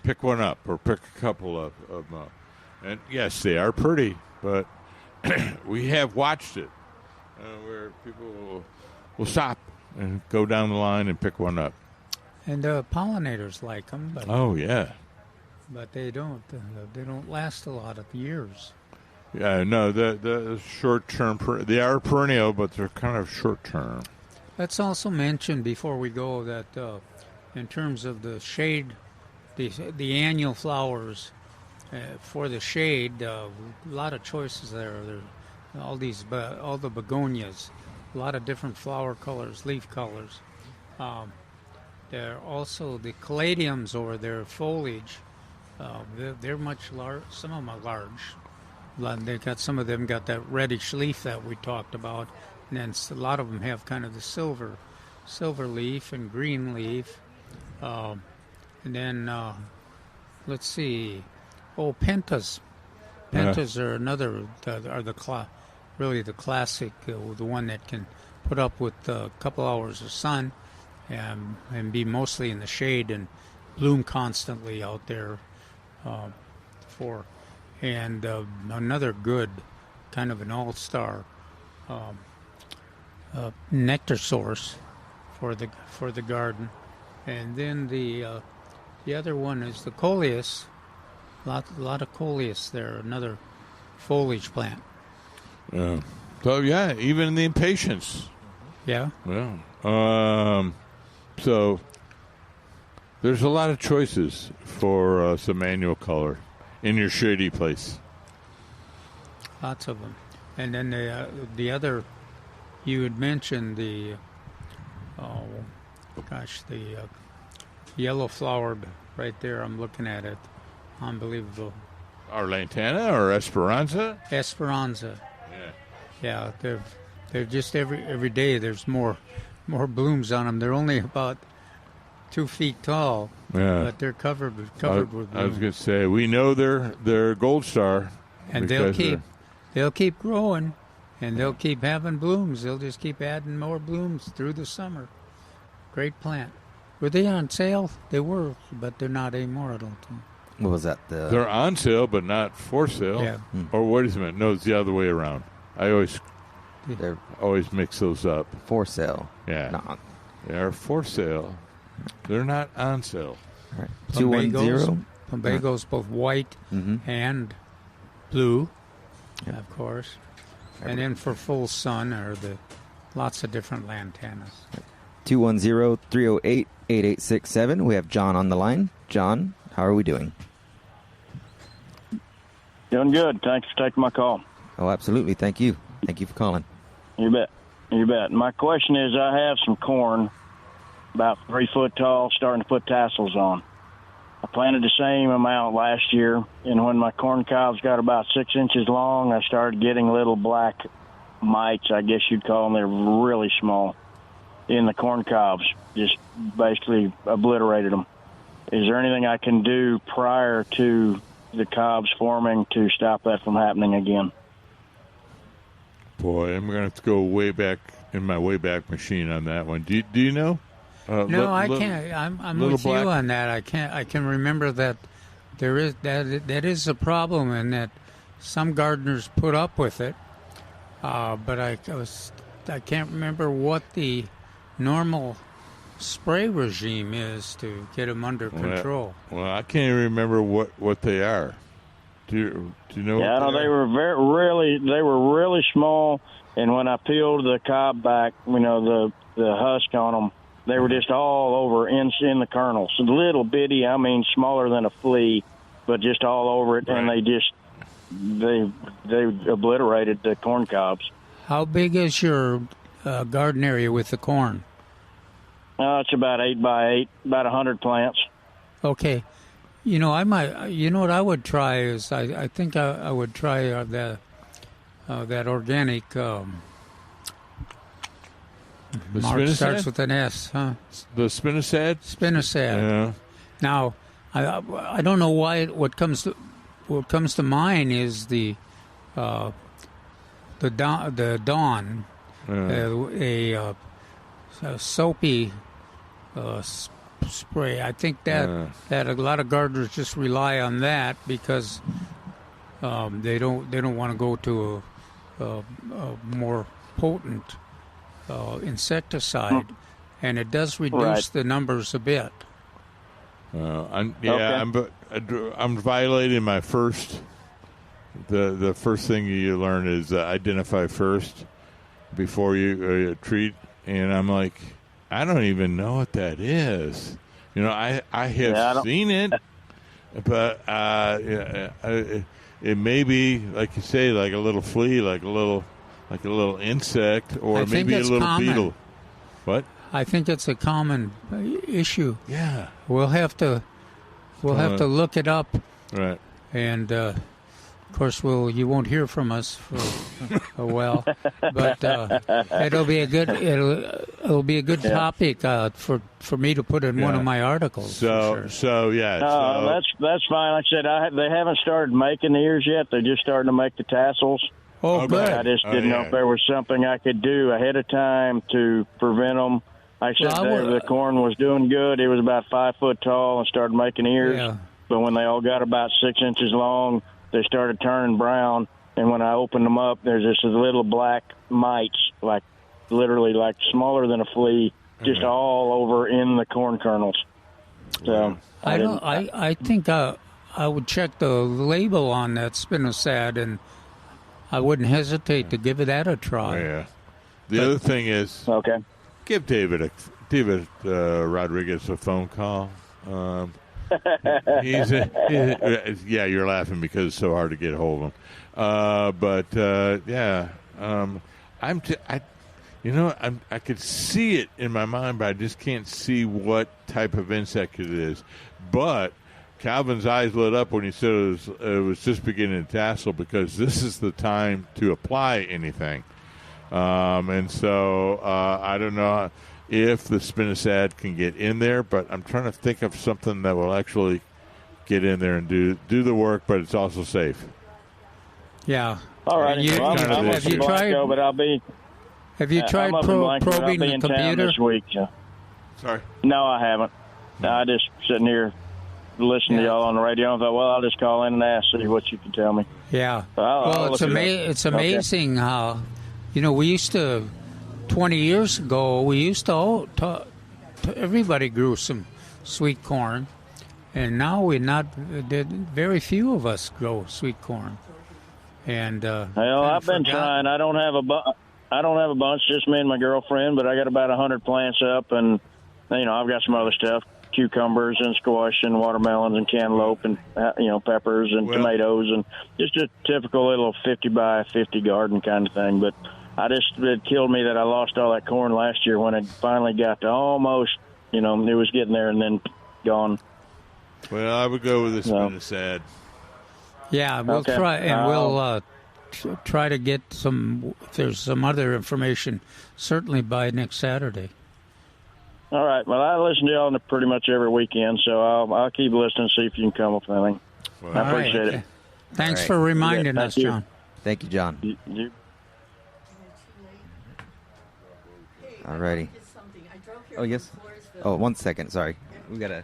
pick one up or pick a couple of them up. And yes, they are pretty, but we have watched it where people will stop and go down the line and pick one up. And pollinators like them. But, oh, yeah. But they don't last a lot of years. Yeah, no, the short-term, they are perennial, but they're kind of short-term. Let's also mention before we go that in terms of the shade, the annual flowers, for the shade, a lot of choices there. There all the begonias, a lot of different flower colors, leaf colors. There are also the caladiums or their foliage. They're much large. Some of them are large. Some of them got that reddish leaf that we talked about, and then a lot of them have kind of the silver leaf and green leaf. And then let's see, pentas. Pentas are another. Really the classic, the one that can put up with a couple hours of sun and be mostly in the shade and bloom constantly out there and another good kind of an all-star nectar source for the garden. And then the other one is the coleus. A lot of coleus there, another foliage plant. So yeah, even the impatiens. Yeah. Yeah. So there's a lot of choices for some annual color in your shady place. Lots of them. And then the other you had mentioned the yellow flowered right there. I'm looking at it. Unbelievable. Our lantana or Esperanza? Esperanza. Yeah. Yeah, they're just every day there's more blooms on them. They're only about 2 feet tall, but they're covered with blooms. I was going to say, we know they're gold star, and they'll keep growing, and they'll keep having blooms. They'll just keep adding more blooms through the summer. Great plant. Were they on sale? They were, but they're not anymore, I don't think. What was that? They're on sale, but not for sale. Yeah. Or wait a minute. No, it's the other way around. I always mix those up. For sale. Yeah. Not. They're for sale. They're not on sale. All right. 210. Plumbago's both white and blue, of course. And then for full sun are the lots of different lantanas. 210-308-8867. We have John on the line. John, how are we doing? Doing good. Thanks for taking my call. Oh, absolutely. Thank you. Thank you for calling. You bet. You bet. My question is, I have some corn about 3 foot tall, starting to put tassels on. I planted the same amount last year, and when my corn cobs got about 6 inches long, I started getting little black mites, I guess you'd call them. They're really small in the corn cobs, just basically obliterated them. Is there anything I can do prior to the cobs forming to stop that from happening again? Boy, I'm going to have to go way back in my Wayback Machine on that one. Do you know? No, I can't. I'm with you on that. I can remember that there is that is a problem, and that some gardeners put up with it. But I can't remember what the normal spray regime is to get them under control. Well, I can't even remember what they are. Do you know? Yeah, no, they were really small, and when I peeled the cob back, the husk on them, they were just all over in the kernels. So little bitty, smaller than a flea, but just all over it, right. And they obliterated the corn cobs. How big is your garden area with the corn? It's about 8 by 8, about 100 plants. Okay. I might. You know what I would try is I think I would try that organic. Mark starts with an S, huh? The spinosad. Spinosad. Yeah. Now, I don't know why. What comes to mind is the Dawn, a soapy spray. I think that a lot of gardeners just rely on that because they don't want to go to a more potent insecticide, and it does reduce the numbers a bit. I'm violating my first. The first thing you learn is identify first before you treat, and I'm like, I don't even know what that is. I have seen it, but it may be, like you say, like a little flea, like a little insect, or maybe a little beetle. What? I think it's a common issue. Yeah. We'll have to look it up. Right. And of course, you won't hear from us for a while, but it'll be a good topic for me to put in one of my articles. So yeah. That's fine. Like I said, they haven't started making the ears yet. They're just starting to make the tassels. Oh, good. I just didn't know if there was something I could do ahead of time to prevent them. Like I said, the corn was doing good. It was about 5 foot tall and started making ears. Yeah. But when they all got about 6 inches long, they started turning brown. And when I opened them up, there's just little black mites, literally smaller than a flea, just all over in the corn kernels. So I think I would check the label on that spinosad, and I wouldn't hesitate to give that a try. Yeah. The other thing is, give David Rodriguez a phone call. You're laughing because it's so hard to get a hold of him. I could see it in my mind, but I just can't see what type of insect it is. But Calvin's eyes lit up when he said it was just beginning to tassel, because this is the time to apply anything. And so I don't know if the spinosad can get in there, but I'm trying to think of something that will actually get in there and do the work, but it's also safe. Yeah. All right. Have you tried? But I'll be. Have you tried probing the computer this week? So. Sorry. No, I haven't. I just sitting here listening to y'all on the radio. And I thought, well, I'll just call in and ask, see what you can tell me. Yeah. I'll it's amazing how, we used to, 20 years ago, we used to everybody grew some sweet corn, and now very few of us grow sweet corn. And I've been trying. I don't have a bunch, just me and my girlfriend, but I got about 100 plants up, and I've got some other stuff, cucumbers and squash and watermelons and cantaloupe and peppers and tomatoes, and just a typical little 50 by 50 garden kind of thing. But it killed me that I lost all that corn last year when it finally got to almost, it was getting there and then gone. Well, I would go with the spinosad. Yeah, we'll try, and we'll try to get if there's some other information, certainly by next Saturday. All right. Well, I listen to y'all pretty much every weekend, so I'll keep listening, see if you can come up with anything. Well, I appreciate it. Thanks for reminding us, John. Thank you, John. All righty. Oh, yes. Oh, 1 second. Sorry. We got to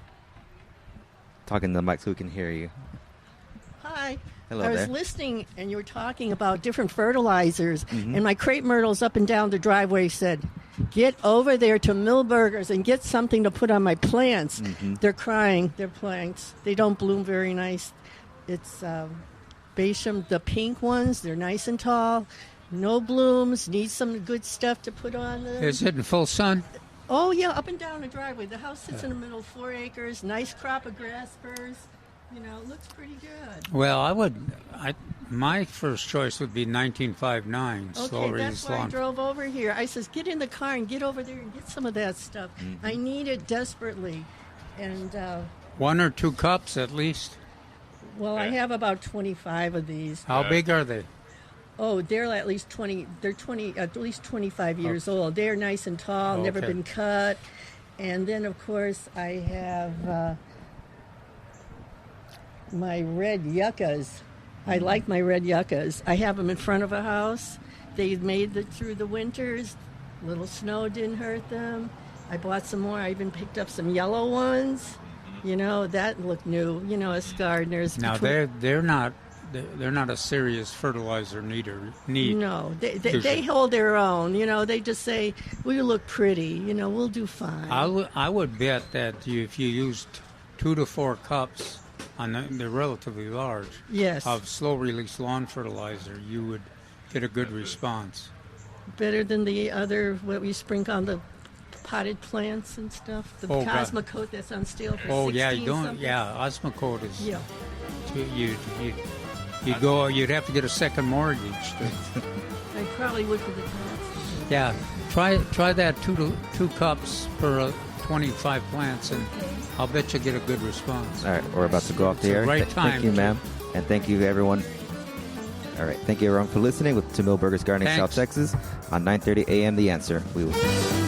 talk in the mic so we can hear you. Hi. Hello I was there. listening, and you were talking about different fertilizers, and my Crepe Myrtles up and down the driveway said, get over there to Milberger's and get something to put on my plants. They're crying. They're plants. They don't bloom very nice. It's Basham, the pink ones. They're nice and tall. No blooms. Need some good stuff to put on them. Is it in full sun? Oh, yeah, up and down the driveway. The house sits in the middle, 4 acres. Nice crop of grass burrs. It looks pretty good. Well, my first choice would be 1959. Okay, that's why I drove over here. I says, get in the car and get over there and get some of that stuff. I need it desperately. And 1 or 2 cups at least. Well, I have about 25 of these. How big are they? Oh, they're at least 20. They're at least 25 years old. They're nice and tall, never been cut. And then, of course, I have my red yuccas. I like my red yuccas. I have them in front of a house. They made it through the winters. Little snow didn't hurt them. I bought some more. I even picked up some yellow ones. That looked new. As gardeners. Now they're not a serious fertilizer need. No, they hold their own. They just say we look pretty. We'll do fine. I would bet that if you used 2 to 4 cups. They're relatively large. Yes. Of slow-release lawn fertilizer, you would get a good response. Better than the other, what we sprinkle on the potted plants and stuff. The Cosmocoat that's on steel for 16 yeah, you don't. something. Yeah, Osmocoat is. Yeah. You'd have to get a second mortgage. I probably would for the plants. Yeah, try that 2 cups per 25 plants, and I'll bet you get a good response. All right, we're about to go off the air. Right time. Thank you, ma'am, and thank you, everyone. All right, thank you, everyone, for listening to Milberger's Gardening, South Texas, on 9:30 a.m. The Answer. We will.